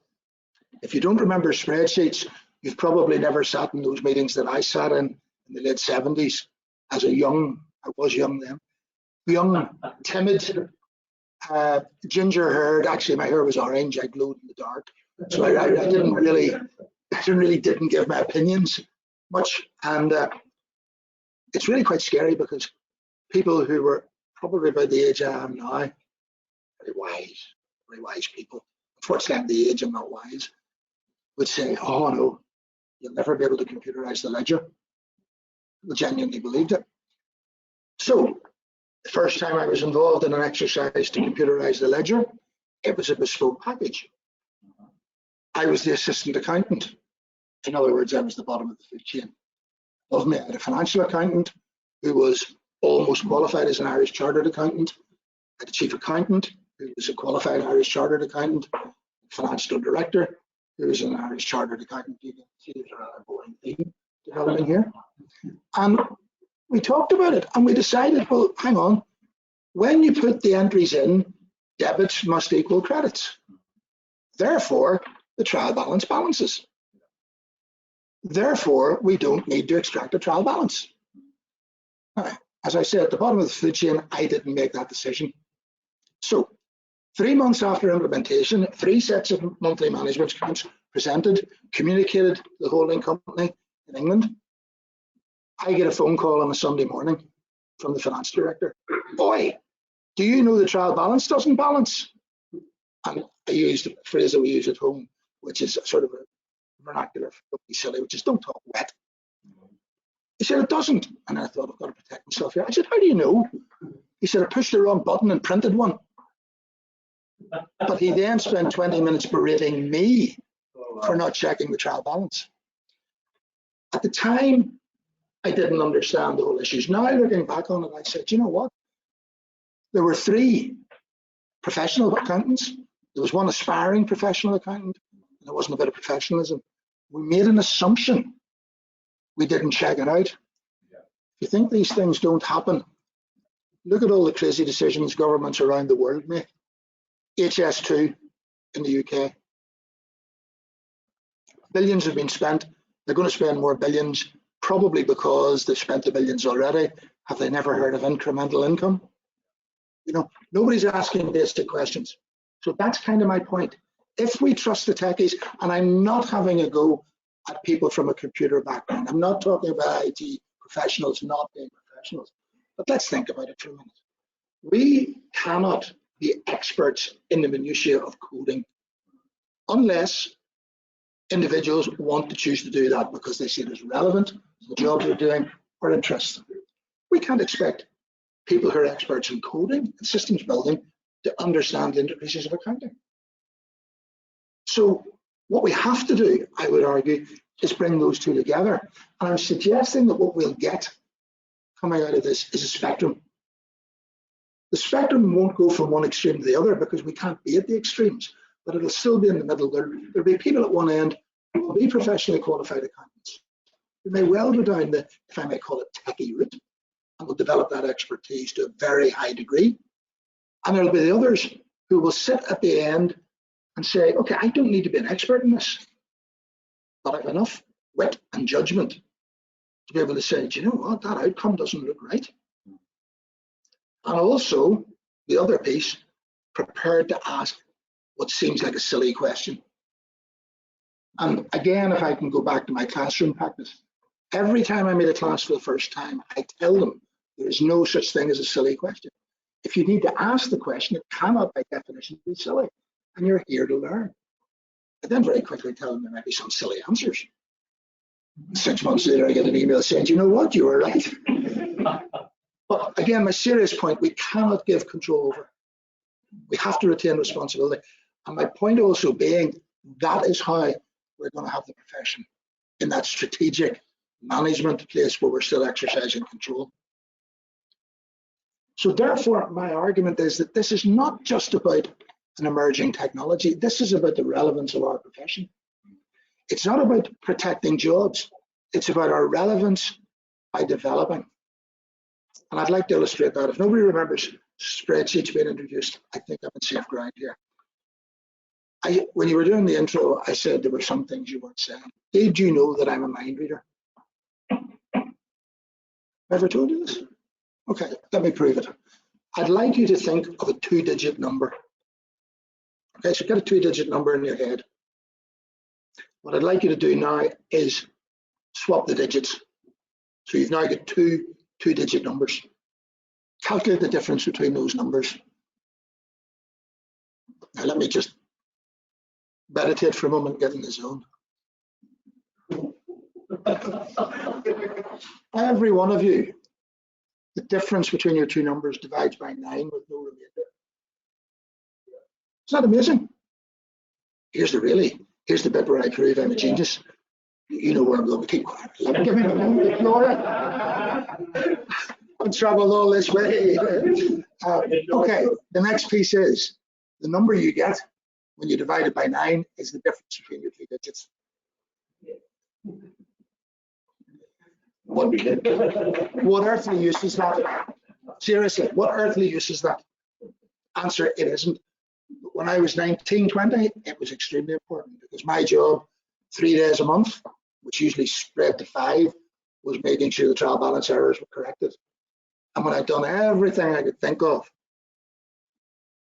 If you don't remember spreadsheets, you've probably never sat in those meetings that I sat in the late 70s as a young, I was young then, young, timid, ginger-haired. Actually, my hair was orange. I glowed in the dark, so I didn't really give my opinions much, and it's really quite scary because people who were probably about the age I am now, very wise people. Unfortunately, at the age I'm not wise, would say, "Oh no, you'll never be able to computerize the ledger." I genuinely believed it. So the first time I was involved in an exercise to computerize the ledger, it was a bespoke package. I was the assistant accountant. In other words, I was the bottom of the food chain. Above me, I had a financial accountant who was almost qualified as an Irish chartered accountant. I had a chief accountant who was a qualified Irish chartered accountant, a financial director who was an Irish chartered accountant. You can see there's a rather boring theme developing here. And we talked about it and we decided, well, hang on, when you put the entries in, debits must equal credits. Therefore, the trial balance balances. Therefore, we don't need to extract a trial balance. Now, as I said, at the bottom of the food chain, I didn't make that decision. So 3 months after implementation, 3 sets of monthly management accounts presented, communicated to the holding company in England. I get a phone call on a Sunday morning from the finance director. "Boy, do you know the trial balance doesn't balance?" And I used a phrase that we use at home, which is sort of a vernacular for silly, which is "don't talk wet." He said, "It doesn't." And I thought, I've got to protect myself here. I said, "How do you know?" He said, "I pushed the wrong button and printed one." But he then spent 20 minutes berating me for not checking the trial balance. At the time, I didn't understand the whole issues. Now, looking back on it, I said, you know what? There were 3 professional accountants. There was 1 aspiring professional accountant, and it wasn't a bit of professionalism. We made an assumption. We didn't check it out. If you think these things don't happen, look at all the crazy decisions governments around the world make. HS2 in the UK. Billions have been spent. They're going to spend more billions, probably because they've spent the billions already. Have they never heard of incremental income? You know, nobody's asking basic questions. So that's kind of my point. If we trust the techies, and I'm not having a go at people from a computer background. I'm not talking about IT professionals not being professionals. But let's think about it for a minute. We cannot be experts in the minutiae of coding unless individuals want to choose to do that because they see it as relevant to the job they're doing or interesting. We can't expect people who are experts in coding and systems building to understand the intricacies of accounting. So what we have to do, I would argue, is bring those 2 together. And I'm suggesting that what we'll get coming out of this is a spectrum. The spectrum won't go from one extreme to the other because we can't be at the extremes, but it'll still be in the middle. There'll be people at one end who will be professionally qualified accountants who may well go down the, if I may call it, techie route, and will develop that expertise to a very high degree. And there'll be the others who will sit at the end and say, okay, I don't need to be an expert in this, but I have enough wit and judgment to be able to say, do you know what, that outcome doesn't look right. And also, the other piece, prepared to ask what seems like a silly question. And again, if I can go back to my classroom practice, every time I meet a class for the first time, I tell them there is no such thing as a silly question. If you need to ask the question, it cannot by definition be silly, and you're here to learn. I then very quickly tell them there might be some silly answers. 6 months later, I get an email saying, you know what, you were right. But again, my serious point, we cannot give control over. We have to retain responsibility. And my point also being, that is how we're going to have the profession in that strategic management place where we're still exercising control. So therefore, my argument is that this is not just about an emerging technology. This is about the relevance of our profession. It's not about protecting jobs. It's about our relevance by developing. And I'd like to illustrate that. If nobody remembers spreadsheets being introduced, I think I'm in safe ground here. When you were doing the intro, I said there were some things you weren't saying. Did you know that I'm a mind reader? Ever told you this? Okay, let me prove it. I'd like you to think of a 2-digit number. Okay, so get a 2-digit number in your head. What I'd like you to do now is swap the digits. So you've now got two 2-digit numbers. Calculate the difference between those numbers. Now let me just meditate for a moment, get in the zone. Every one of you, the difference between your two numbers divides by 9 with no remainder. Isn't that amazing? Here's the bit where I prove I'm a genius. You know where I'm going to keep quiet. Give me the floor. I'm traveled all this way. Okay, the next piece is the number you get when you divide it by 9 is the difference between your two digits. What earthly use is that? Seriously, what earthly use is that? Answer, it isn't. When I was 19, 20, it was extremely important because my job, 3 days a month, which usually spread to 5, was making sure the trial balance errors were corrected. And when I'd done everything I could think of,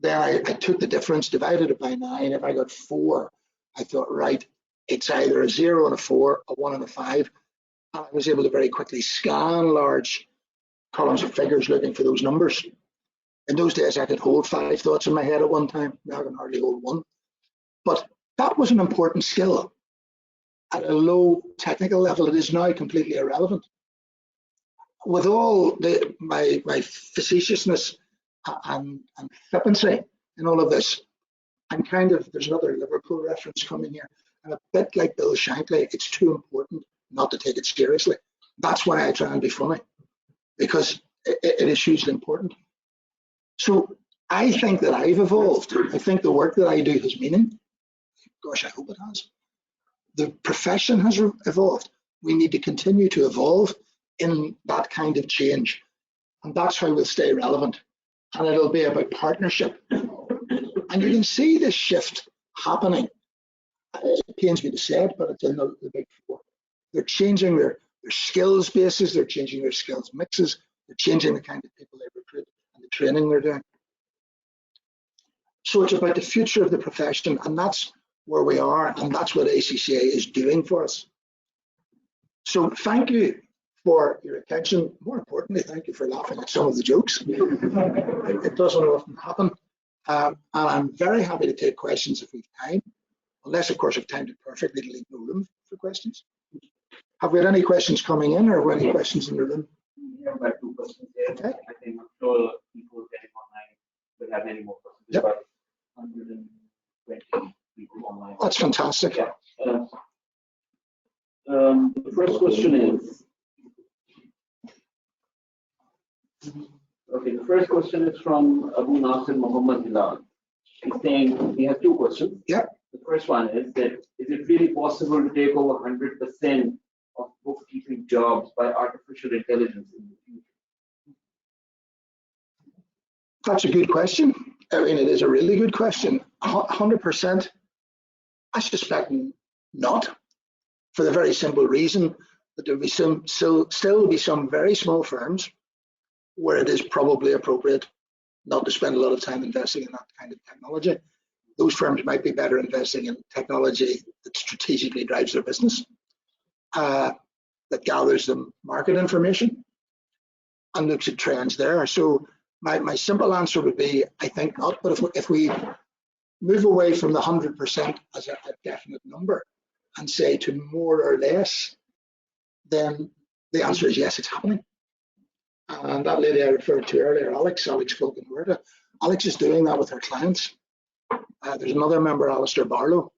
then I took the difference, divided it by 9. If I got 4, I thought, right, it's either a 0 and a 4, a 1 and a 5. And I was able to very quickly scan large columns of figures looking for those numbers. In those days, I could hold 5 thoughts in my head at one time. Now I can hardly hold 1. But that was an important skill. At a low technical level, it is now completely irrelevant. With all my facetiousness and flippancy in all of this, I'm kind of, there's another Liverpool reference coming here, and a bit like Bill Shankly, it's too important not to take it seriously. That's why I try and be funny, because it is hugely important. So I think that I've evolved. I think the work that I do has meaning. Gosh, I hope it has. The profession has evolved. We need to continue to evolve in that kind of change. And that's how we'll stay relevant. And it'll be about partnership. And you can see this shift happening. It pains me to say it, but it's in the big four. They're changing their skills bases, they're changing their skills mixes, they're changing the kind of people they recruit and the training they're doing. So it's about the future of the profession, and that's where we are, and that's what ACCA is doing for us. So thank you for your attention. More importantly, thank you for laughing at some of the jokes. It doesn't often happen. And I'm very happy to take questions if we have time, unless, of course, I've timed it perfectly to leave no room for questions. Have we had any questions coming in, or any questions in the room? Yeah, I've got 2 questions here. Okay. I think I'm sure people getting online will have many more questions. Yep. About 120 people online. That's fantastic. Yeah. The first question is, okay, the first question is from Abu Nasir Muhammad Hilal. He's saying he has 2 questions. Yeah. The first one is that is it really possible to take over 100% of bookkeeping jobs by artificial intelligence in the future? That's a good question. I mean, it is a really good question. 100%, I suspect not, for the very simple reason that there will be still be some very small firms where it is probably appropriate not to spend a lot of time investing in that kind of technology. Those firms might be better investing in technology that strategically drives their business, that gathers them market information and looks at trends there. So my simple answer would be, I think not, but if we move away from the 100% as a definite number and say to more or less, then the answer is yes, it's happening. And that lady I referred to earlier, Alex Fulton-Huerta, Alex is doing that with her clients. There's another member, Alistair Barlow,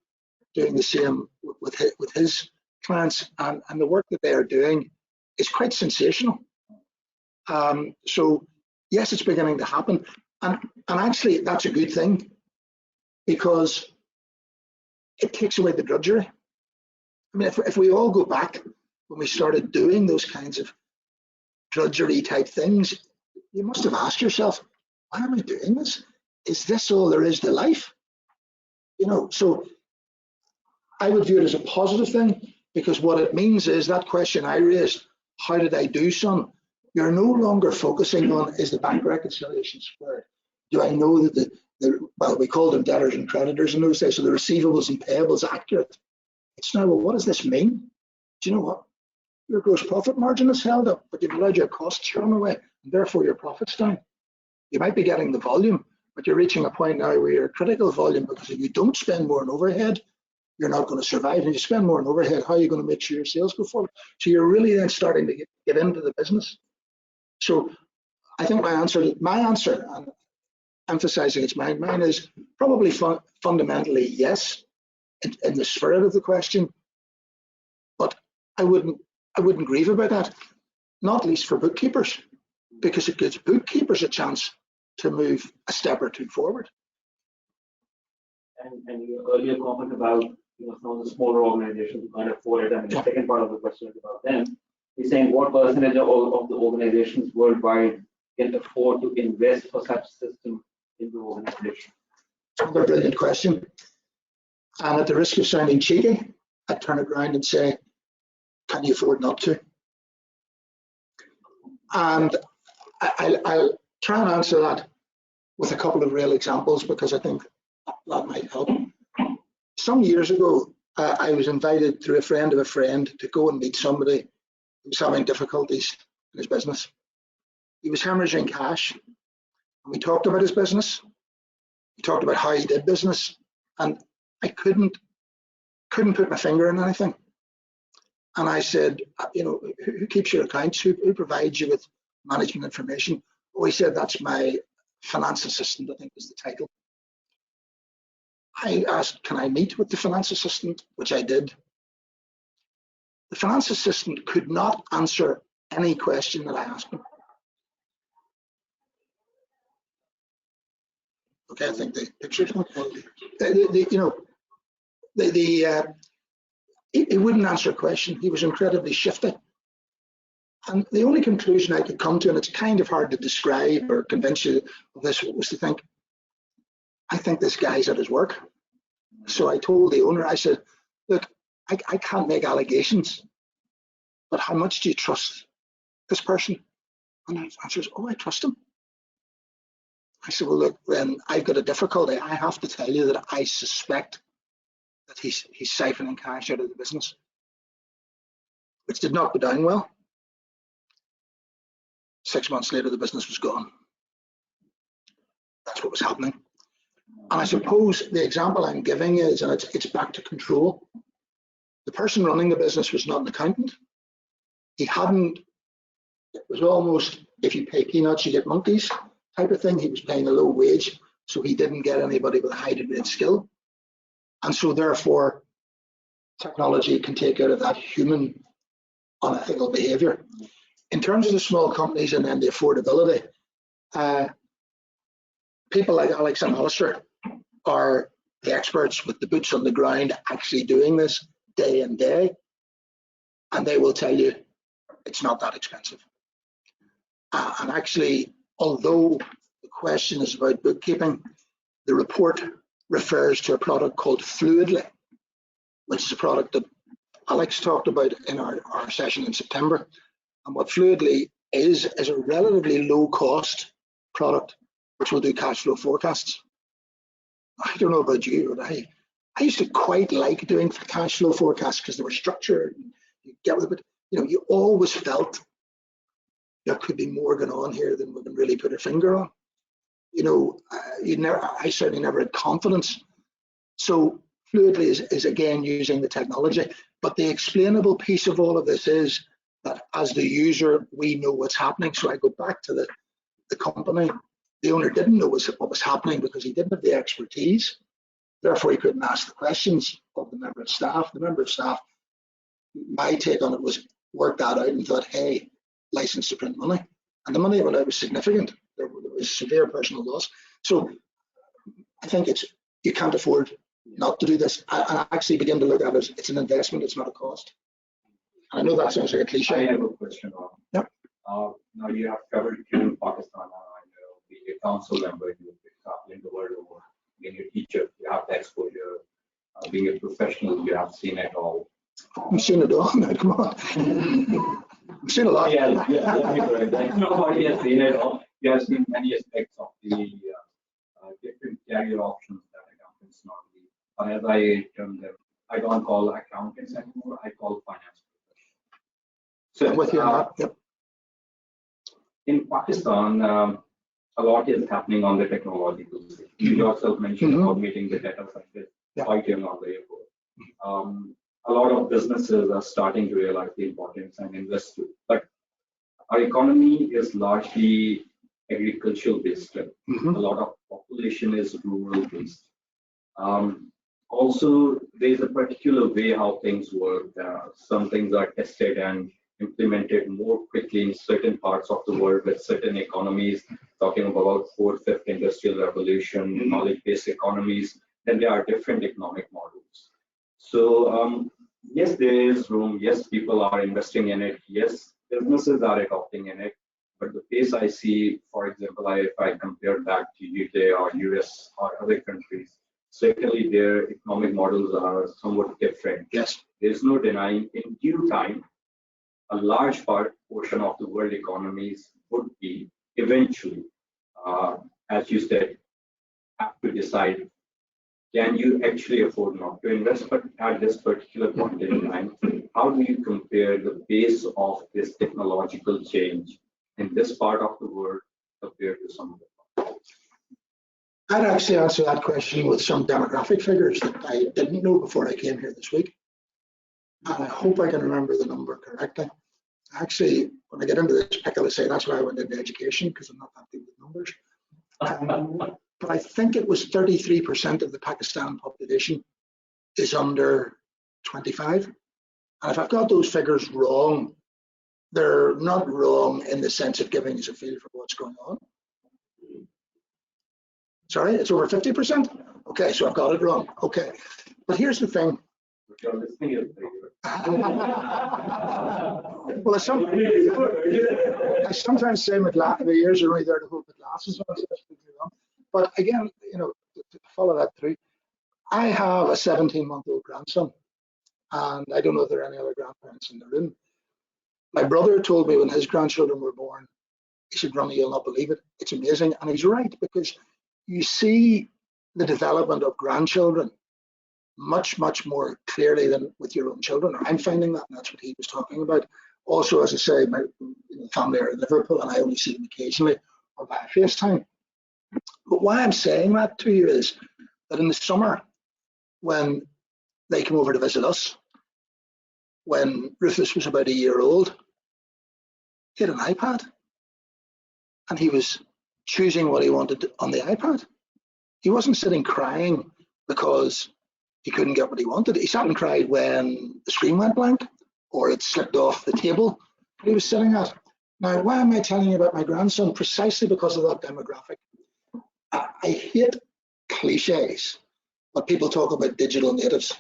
doing the same with his clients, and the work that they are doing is quite sensational. So yes, it's beginning to happen, and actually that's a good thing, because it takes away the drudgery. I mean, if we all go back when we started doing those kinds of drudgery type things, you must have asked yourself, why am I doing this? Is this all there is to life? You know, so I would view it as a positive thing, because what it means is that question I raised, how did I do, son? You're no longer focusing on, is the bank reconciliation squared? Do I know that well, we called them debtors and creditors in those days, so the receivables and payables accurate? It's now, well, what does this mean? Do you know what? Your gross profit margin is held up, but you've allowed your costs run away, and therefore your profit's down. You might be getting the volume, but you're reaching a point now where you're at critical volume, because if you don't spend more on overhead, you're not going to survive. And you spend more on overhead, how are you going to make sure your sales go forward? So you're really then starting to get into the business. So I think my answer, and emphasizing it's mine is probably fundamentally yes, in the spirit of the question, but I wouldn't grieve about that, not least for bookkeepers, because it gives bookkeepers a chance to move a step or two forward. And your earlier comment about some of the smaller organizations who can't afford it, and the second part of the question is about them. He's saying what percentage of the organizations worldwide can afford to invest for such a system in the organization? Another brilliant question. And at the risk of sounding cheeky, I'd turn it around and say, can you afford not to? And I'll try and answer that with a couple of real examples, because I think that might help. Some years ago, I was invited through a friend of a friend to go and meet somebody who was having difficulties in his business. He was hemorrhaging cash, and we talked about his business. We talked about how he did business, and I couldn't put my finger on anything. And I said, who keeps your accounts? Who provides you with management information? Oh, he said, that's my finance assistant, I think was the title. I asked, can I meet with the finance assistant? Which I did. The finance assistant could not answer any question that I asked him. Okay, I think the picture's not. He wouldn't answer a question. He was incredibly shifty. And the only conclusion I could come to, and it's kind of hard to describe or convince you of this, was to think, I think this guy's at his work. So I told the owner, I said, look, I can't make allegations, but how much do you trust this person? And the answer is, oh, I trust him. I said, well, look, then I've got a difficulty. I have to tell you that I suspect that he's siphoning cash out of the business, which did not go down well. 6 months later, the business was gone. That's what was happening. And I suppose the example I'm giving is, and it's back to control. The person running the business was not an accountant. It was almost, if you pay peanuts, you get monkeys type of thing. He was paying a low wage, so he didn't get anybody with a high degree of skill. And so therefore, technology can take out of that human unethical behavior. In terms of the small companies and then the affordability, people like Alex and Alistair are the experts with the boots on the ground actually doing this day in day, and they will tell you it's not that expensive. And actually, although the question is about bookkeeping, the report refers to a product called Fluidly, which is a product that Alex talked about in our session in September. And what Fluidly is a relatively low cost product which will do cash flow forecasts. I don't know about you, but I used to quite like doing cash flow forecasts because they were structured. You get with it, but you always felt there could be more going on here than we can really put a finger on. I certainly never had confidence. So Fluidly is again using the technology, but the explainable piece of all of this is that as the user, we know what's happening. So I go back to the company. The owner didn't know what was happening because he didn't have the expertise. Therefore, he couldn't ask the questions of the member of staff. The member of staff, my take on it was, worked that out and thought, hey, license to print money. And the money was significant. There was severe personal loss. So I think you can't afford not to do this. I actually begin to look at it, it's an investment, it's not a cost. And I know that sounds like a cliche. I have a question. Yep. Now you have traveled to Pakistan and being a council member, you traveling the world over, being a teacher, you have the exposure, being a professional, you have seen it all. I've seen it all now, come on. I've seen a lot. Yeah, correct. Nobody has seen it all. You have seen many aspects of the different career options that accountants normally, or as I term them, I don't call accountants anymore, I call finance professionals. So with you on that. Yep. In Pakistan, a lot is happening on the technological side. You yourself mentioned about meeting the data scientists right here on the airport. A lot of businesses are starting to realize the importance and invest too. But our economy is largely agricultural based. A lot of population is rural based. Also, there's a particular way how things work. Some things are tested and implemented more quickly in certain parts of the world with certain economies, talking about 4th, 5th industrial revolution, knowledge-based economies, then there are different economic models. So yes, there is room. Yes, people are investing in it. Yes, businesses are adopting in it. But the pace I see, for example, if I compare back to UK or US or other countries, certainly their economic models are somewhat different. Yes. There's no denying in due time, a large portion of the world economies would be eventually, as you said, have to decide, can you actually afford not to invest? But at this particular point in time, how do you compare the pace of this technological change in this part of the world compared to some of the parts? I'd actually answer that question with some demographic figures that I didn't know before I came here this week. And I hope I can remember the number correctly. Actually, when I get into this, I gotta say that's why I went into education, because I'm not that good with numbers. But I think it was 33% of the Pakistan population is under 25. And if I've got those figures wrong, they're not wrong in the sense of giving us a feel for what's going on. Sorry, it's over 50%? Okay, so I've got it wrong. Okay, but here's the thing. Well, I sometimes say my ears are only there to hold the glasses on. But again, to follow that through, I have a 17-month-old grandson, and I don't know if there are any other grandparents in the room. My brother told me when his grandchildren were born, he said, "Ronnie, you'll not believe it. It's amazing." And he's right, because you see the development of grandchildren much, much more clearly than with your own children. I'm finding that, and that's what he was talking about. Also, as I say, my family are in Liverpool, and I only see them occasionally or via FaceTime. But why I'm saying that to you is that in the summer, when they come over to visit us, when Rufus was about a year old, he had an iPad, and he was choosing what he wanted on the iPad. He wasn't sitting crying because he couldn't get what he wanted. He sat and cried when the screen went blank or it slipped off the table that he was sitting at. Now, why am I telling you about my grandson? Precisely because of that demographic. I hate cliches, but people talk about digital natives.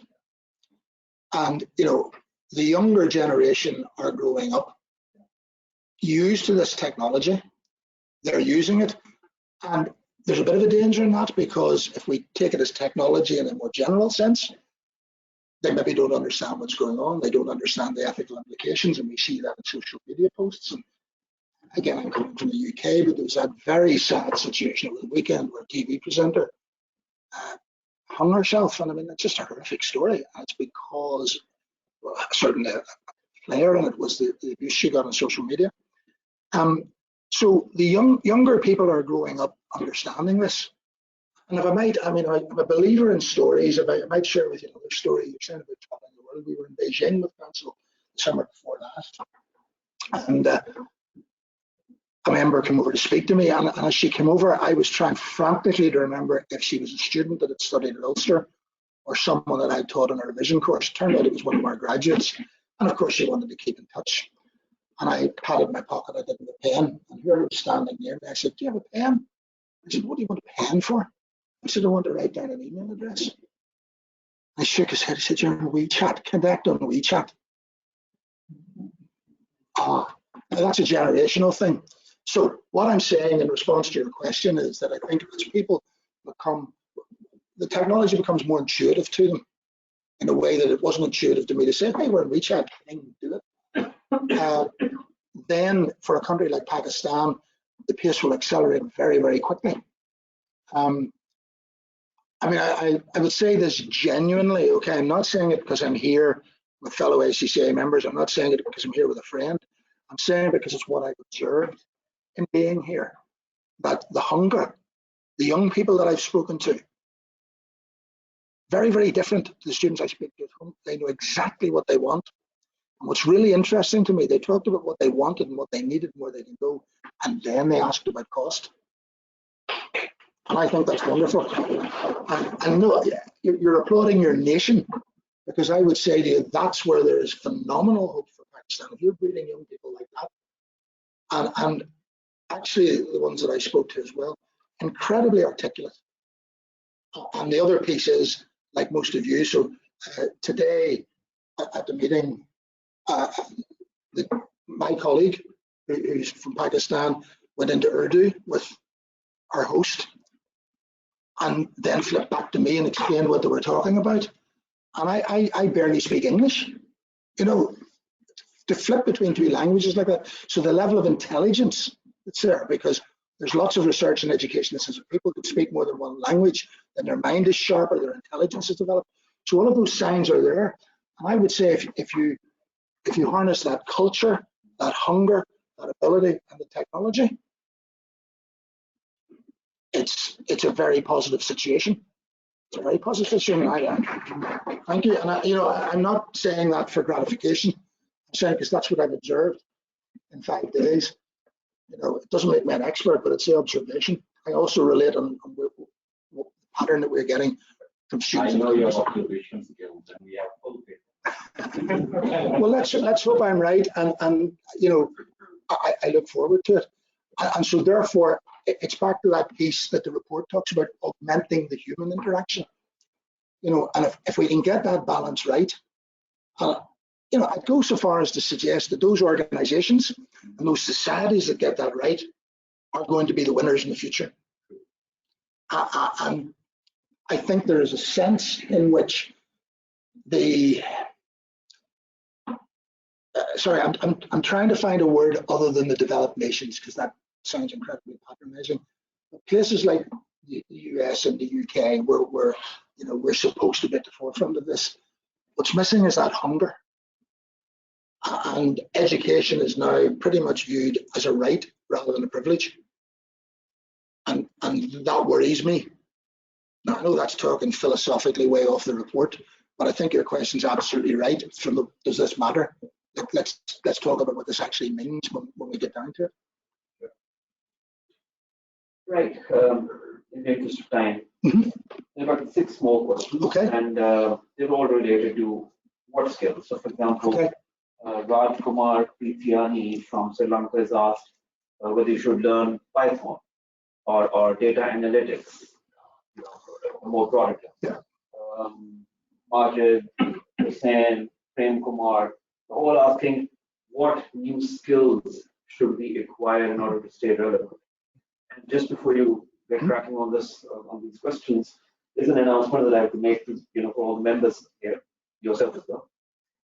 And, the younger generation are growing up used to this technology. They're using it. And there's a bit of a danger in that, because if we take it as technology in a more general sense, they maybe don't understand what's going on. They don't understand the ethical implications, and we see that in social media posts. And again, I'm coming from the UK, but there was that very sad situation over the weekend where a TV presenter hung herself. And I mean, it's just a horrific story. And it's because a certain player in it was the abuse she got on social media. So the younger people are growing up understanding this. And if I might, I'm a believer in stories. I might share with you another story. You're saying about traveling the world. We were in Beijing with council the summer before last. And a member came over to speak to me, and as she came over, I was trying frantically to remember if she was a student that had studied at Ulster or someone that I taught in a revision course. It turned out it was one of our graduates, and of course she wanted to keep in touch. And I patted my pocket, I didn't have a pen, and here I was standing near me. I said, "Do you have a pen?" I said, "What do you want a pen for?" I said, "I want to write down an email address." I shook his head. He said, "You're on WeChat, connect on WeChat." That's a generational thing. So what I'm saying in response to your question is that I think as people become, the technology becomes more intuitive to them in a way that it wasn't intuitive to me to say, "Hey, we're in WeChat, do it." Then for a country like Pakistan, the pace will accelerate very, very quickly. I mean, I would say this genuinely, okay, I'm not saying it because I'm here with fellow ACCA members. I'm not saying it because I'm here with a friend. I'm saying it because it's what I've observed in being here. That the hunger, the young people that I've spoken to, very, very different to the students I speak to at home. They know exactly what they want. And what's really interesting to me, they talked about what they wanted and what they needed and where they can go, and then they asked about cost. And I think that's wonderful. And no, you're applauding your nation, because I would say to you, that's where there is phenomenal hope for Pakistan. If you're breeding young people like that, and actually the ones that I spoke to as well, incredibly articulate. And the other piece is, like most of you, so today at the meeting, my colleague, who's from Pakistan, went into Urdu with our host, and then flipped back to me and explained what they were talking about. And I barely speak English, you know, to flip between two languages like that. So the level of intelligence that's there, because there's lots of research in education that says if people can speak more than one language, then their mind is sharper, their intelligence is developed. So all of those signs are there. And I would say if you harness that culture, that hunger, that ability, and the technology, it's a very positive situation. It's a very positive situation. Thank you. And I'm not saying that for gratification. I'm saying because that's what I've observed in 5 days. You know, it doesn't make me an expert, but it's the observation. I also relate on the pattern that we're getting from students. I know your observation skills, and we have full faith. Well, let's hope I'm right, and you know, I look forward to it. And so therefore, it's back to that piece that the report talks about, augmenting the human interaction. You know, and if we can get that balance right, you know, I'd go so far as to suggest that those organizations and those societies that get that right are going to be the winners in the future. And I think there is a sense in which sorry, I'm trying to find a word other than the developed nations, because that sounds incredibly patronizing. But places like the US and the UK, where you know, we're supposed to be at the forefront of this. What's missing is that hunger. And education is now pretty much viewed as a right rather than a privilege. And that worries me. Now, I know that's talking philosophically way off the report, but I think your question's absolutely right. Does this matter? Let's talk about what this actually means when we get down to it. Right. In the interest of time, there are 6 more questions, Okay. and they're all related to what skills. So, for example, Okay. Raj Kumar Prithiyani from Sri Lanka is asked whether you should learn Python or data analytics, more broadly. Yeah. Majid, Hussain, Prem Kumar, all asking what new skills should we acquire in order to stay relevant. And just before you get cracking on this, on these questions, there's an announcement that I have to make to, for all the members here, yourself as well.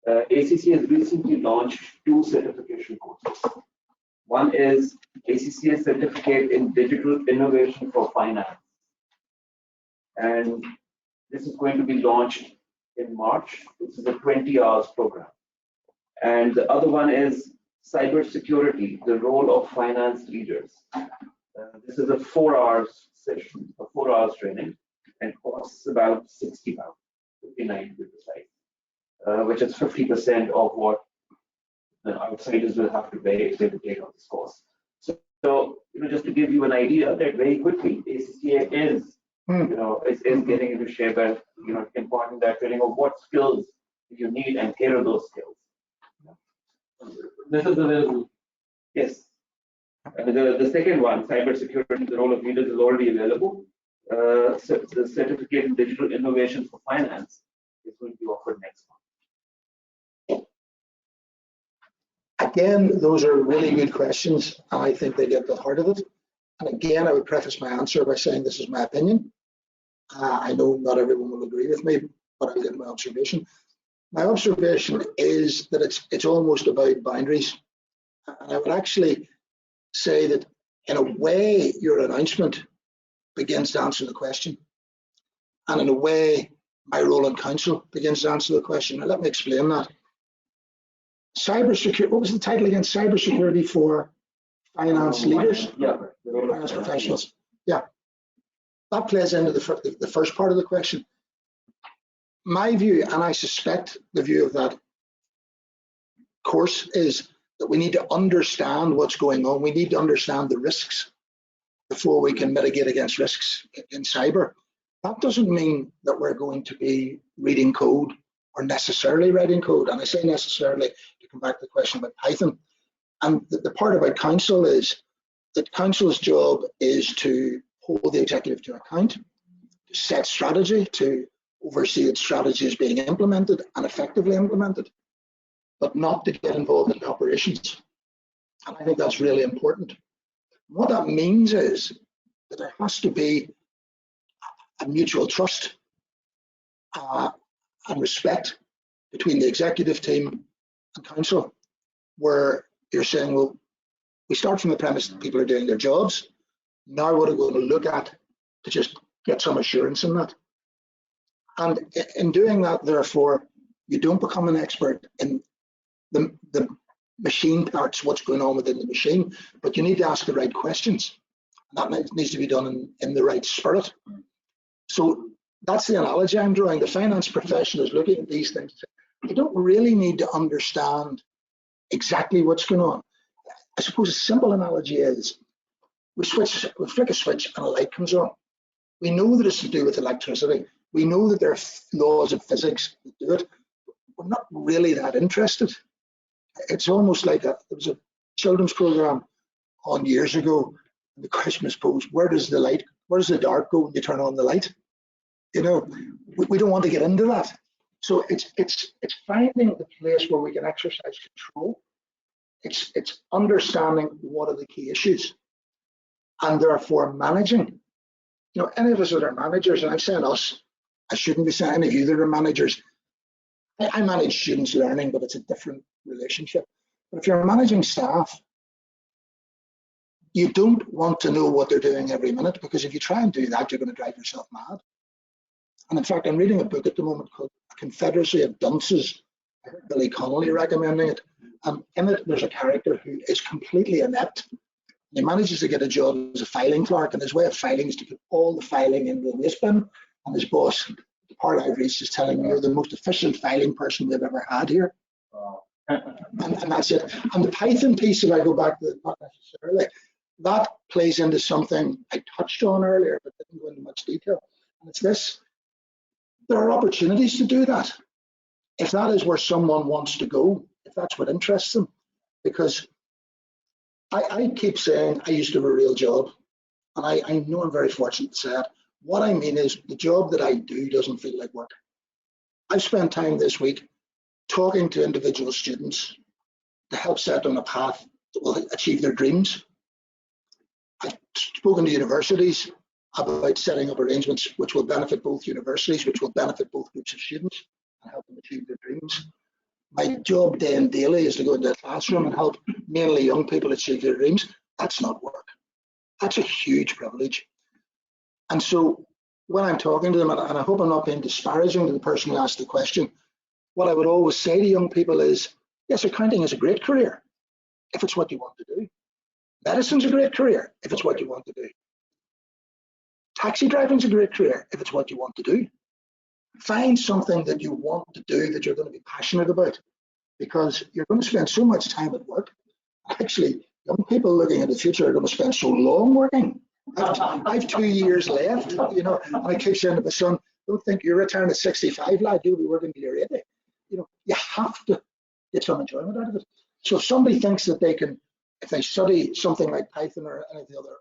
ACC has recently launched 2 certification courses. One is ACCA Certificate in Digital Innovation for Finance. And this is going to be launched in March. This is a 20 hours program. And the other one is Cybersecurity, the role of finance leaders. This is a 4 hours session, a 4 hours training, and costs about 60 pounds, 59 to be precise, which is 50% of what the outsiders will have to pay if they would take on this course. So So, just to give you an idea, that very quickly, ACCA is, is getting into shape as, important that training of what skills you need and tailor those skills. This is available. Yes. The second one, cybersecurity, the role of leaders, is already available. So the certificate in digital innovation for finance is going to be offered next month. Again, those are really good questions, and I think they get to the heart of it. And again, I would preface my answer by saying this is my opinion. I know not everyone will agree with me, but I'll give my observation. My observation is that it's almost about boundaries. And I would actually say that in a way, your announcement begins to answer the question. And in a way, my role in council begins to answer the question. Now, let me explain that. Cybersecurity, what was the title again? Cybersecurity for finance leaders? Yeah. Finance professionals. Yeah. That plays into the first part of the question. My view, and I suspect the view of that course, is that we need to understand what's going on. We need to understand the risks before we can mitigate against risks in cyber. That doesn't mean that we're going to be reading code or necessarily writing code. And I say necessarily to come back to the question about Python. And the part about council is that council's job is to hold the executive to account, to set strategy, to oversee its strategies being implemented and effectively implemented, but not to get involved in operations. And I think that's really important. What that means is that there has to be a mutual trust and respect between the executive team and council, where you're saying, well, we start from the premise that people are doing their jobs. Now what are we going to look at to just get some assurance in that? And in doing that, therefore, you don't become an expert in the machine parts, what's going on within the machine, but you need to ask the right questions. And that needs to be done in the right spirit. So that's the analogy I'm drawing. The finance professional is looking at these things. You don't really need to understand exactly what's going on. I suppose a simple analogy is we flick a switch and a light comes on. We know that it's to do with electricity. We know that there are laws of physics that do it. We're not really that interested. It's almost like there was a children's program on years ago, and the question was posed, where does the dark go when you turn on the light? We don't want to get into that. So it's finding the place where we can exercise control. It's understanding what are the key issues, and therefore managing. Any of us that are managers, and I'm saying us, I shouldn't be saying any of you that are managers. I manage students learning, but it's a different relationship. But if you're managing staff, you don't want to know what they're doing every minute, because if you try and do that, you're going to drive yourself mad. And in fact, I'm reading a book at the moment called Confederacy of Dunces. I heard Billy Connolly recommending it. And in it, there's a character who is completely inept. He manages to get a job as a filing clerk, and his way of filing is to put all the filing in the waste bin. And his boss, the part I've reached, is telling me, you're the most efficient filing person we've ever had here. And that's it. And the Python piece, if I go back to it, not necessarily, that plays into something I touched on earlier, but didn't go into much detail. And it's this: there are opportunities to do that. If that is where someone wants to go, if that's what interests them, because I keep saying I used to have a real job, and I know I'm very fortunate to say it. What I mean is the job that I do doesn't feel like work. I've spent time this week talking to individual students to help set them a path that will achieve their dreams. I've spoken to universities about setting up arrangements which will benefit both universities, which will benefit both groups of students and help them achieve their dreams. My job day and daily is to go into a classroom and help mainly young people achieve their dreams. That's not work. That's a huge privilege. And so when I'm talking to them, and I hope I'm not being disparaging to the person who asked the question, what I would always say to young people is, yes, accounting is a great career if it's what you want to do. Medicine's a great career if it's what you want to do. Taxi driving's a great career if it's what you want to do. Find something that you want to do that you're going to be passionate about, because you're going to spend so much time at work. Actually, young people looking into the future are going to spend so long working. I've 2 years left, you know, and I keep saying to my son, don't think you're retiring at 65, lad, you'll be working till you're 80. You know, you have to get some enjoyment out of it. So if somebody thinks that they can, if they study something like Python or any of the other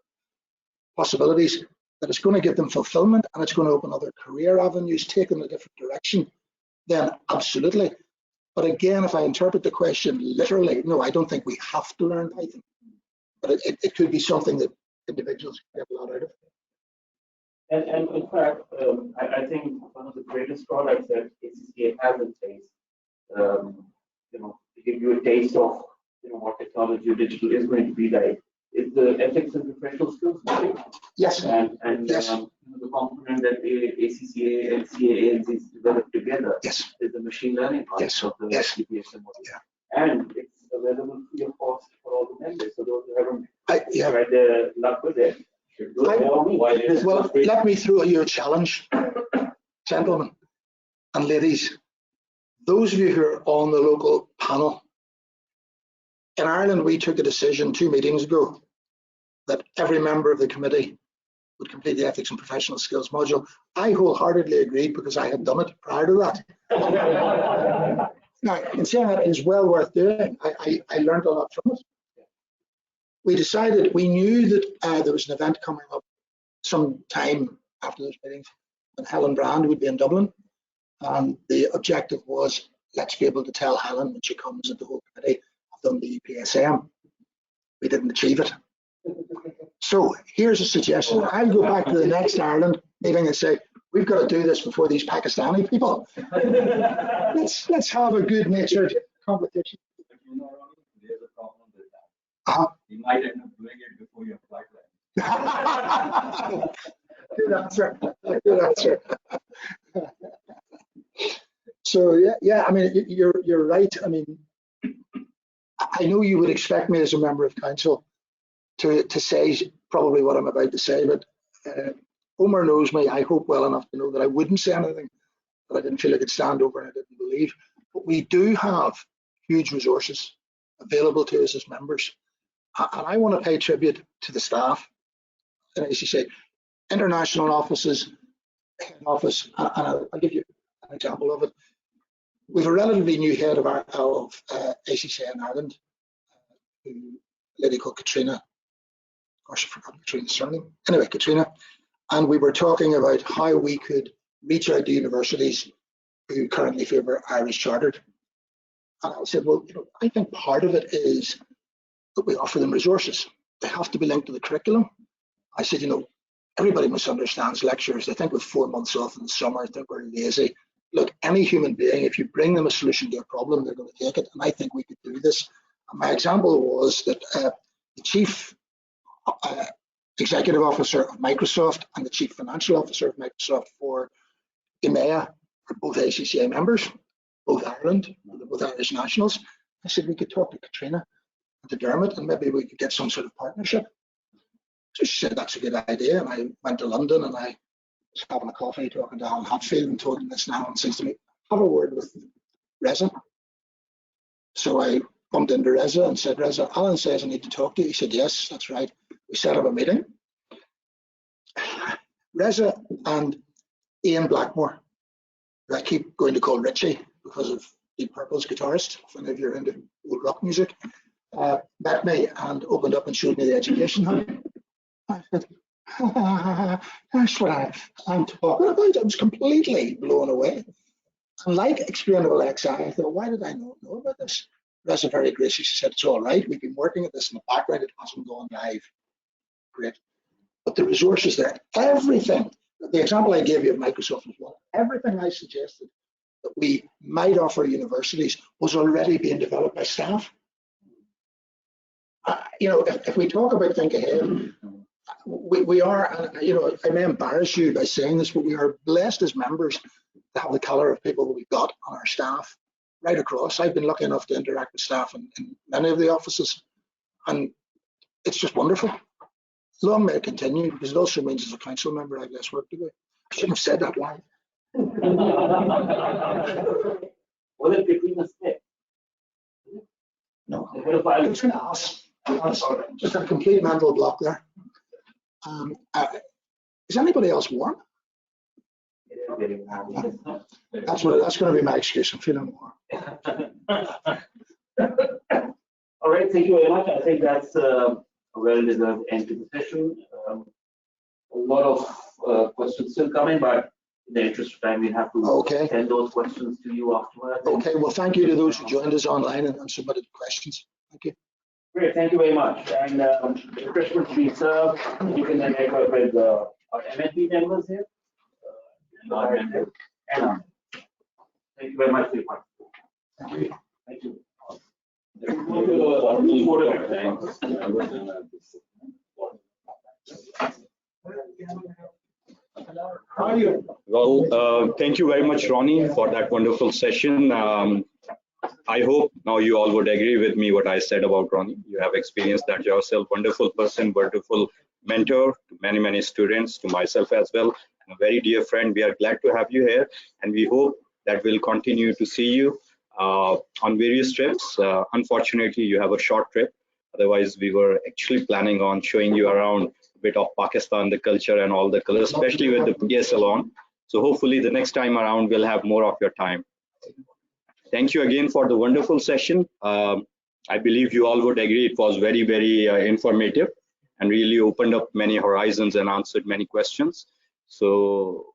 possibilities, that it's going to give them fulfillment and it's going to open other career avenues, take them in a different direction, then absolutely. But again, if I interpret the question literally, no, I don't think we have to learn Python, but it could be something that individuals can get a lot out of. And in fact, I think one of the greatest products that XAI has in place, you know, to give you a taste of, you know, what technology or digital is going to be like, is the ethics and professional skills. Yes. And yes. You know, the component that ACCA and CAA is developed together yes. is the machine learning part yes. of the yes. CPSM model. Yeah. And it's available free of cost for all the members. So those who haven't yeah. tried their luck with it, should do it. Well, let me throw you a challenge, gentlemen and ladies. Those of you who are on the local panel, in Ireland, we took a decision 2 meetings ago that every member of the committee would complete the ethics and professional skills module. I wholeheartedly agreed because I had done it prior to that. Now, in saying that, it is well worth doing. I learned a lot from it. We decided, we knew that there was an event coming up some time after those meetings, and Helen Brand would be in Dublin. And the objective was, let's be able to tell Helen when she comes that the whole committee have done the EPSM. We didn't achieve it. So here's a suggestion. I'll go back to the next Ireland meeting and say, we've got to do this before these Pakistani people. Let's have a good-natured competition. You know, there's a problem with that. You might end up doing it before you apply that. Good answer. Good answer. So yeah. I mean, you're right. I mean, I know you would expect me as a member of council to say probably what I'm about to say, but Omar knows me, I hope, well enough to know that I wouldn't say anything that I didn't feel I could stand over and I didn't believe. But we do have huge resources available to us as members. And I want to pay tribute to the staff. And as you say, international offices, head office, and I'll give you an example of it. We have a relatively new head of ACCA in Ireland, a lady called Katrina. Of course, I forgot Katrina's surname. Anyway, Katrina. And we were talking about how we could reach out to universities who currently favour Irish chartered. And I said, well, you know, I think part of it is that we offer them resources. They have to be linked to the curriculum. I said, you know, everybody misunderstands lecturers. They think with 4 months off in the summer, they think we're lazy. Look, any human being, if you bring them a solution to a problem, they're going to take it. And I think we could do this. And my example was that the chief executive officer of Microsoft and the chief financial officer of Microsoft for EMEA are both ACCA members, both Ireland, both Irish nationals. I said we could talk to Katrina and to Dermot and maybe we could get some sort of partnership. So she said that's a good idea, and I went to London and I was having a coffee talking to Alan Hatfield and told him this now, and says to me, have a word with Reza. So I bumped into Reza and said, Reza, Alan says I need to talk to you. He said, yes, that's right. We set up a meeting. Reza and Ian Blackmore, who I keep going to call Richie because of Deep Purple's guitarist, if any of you are into old rock music, met me and opened up and showed me the education hub. I said, that's what I'm talking about. I was completely blown away. And like Explainable XI, I thought, why did I not know about this? Reza very graciously said, it's all right. We've been working at this in the background. It hasn't gone live. Great. But the resources there, everything, the example I gave you of Microsoft was one, everything I suggested that we might offer universities was already being developed by staff. You know, if we talk about think ahead, we are, you know, I may embarrass you by saying this, but we are blessed as members to have the caliber of people that we've got on our staff right across. I've been lucky enough to interact with staff in many of the offices, and it's just wonderful. Long may it continue, because it also means as a council member I have less work to do. I shouldn't have said that line. Was it between the steps? No, it's an ass. Just a complete mental block there. Is anybody else warm? That's going to be my excuse. I'm feeling warm. All right, thank you very much. I think that's a well-deserved end to the session. A lot of questions still coming, but in the interest of time, we have to send those questions to you afterwards. Okay, well, thank you to those who joined us online and submitted questions. Thank you. Great, thank you very much. And the refreshments being served, you can then network with our MNP members here. And thank you very much for your participation. Thank you. Well, thank you very much, Ronnie, for that wonderful session. I hope now you all would agree with me what I said about Ronnie. You have experienced that yourself, wonderful person, wonderful mentor to many, many students, to myself as well, and a very dear friend. We are glad to have you here, and we hope that we'll continue to see you on various trips. Unfortunately, you have a short trip. Otherwise, we were actually planning on showing you around a bit of Pakistan, the culture and all the colors, especially with the PSL on. So hopefully the next time around, we'll have more of your time. Thank you again for the wonderful session. I believe you all would agree it was very, very informative and really opened up many horizons and answered many questions. So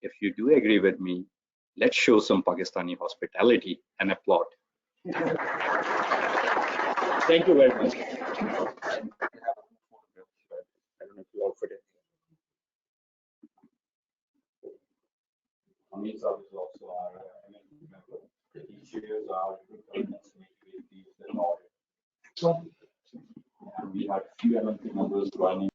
if you do agree with me, let's show some Pakistani hospitality and applaud. Thank you very much. I don't know if you all fit it. Amit sir is also our MNP member. He shares our and we had few MNP members joining.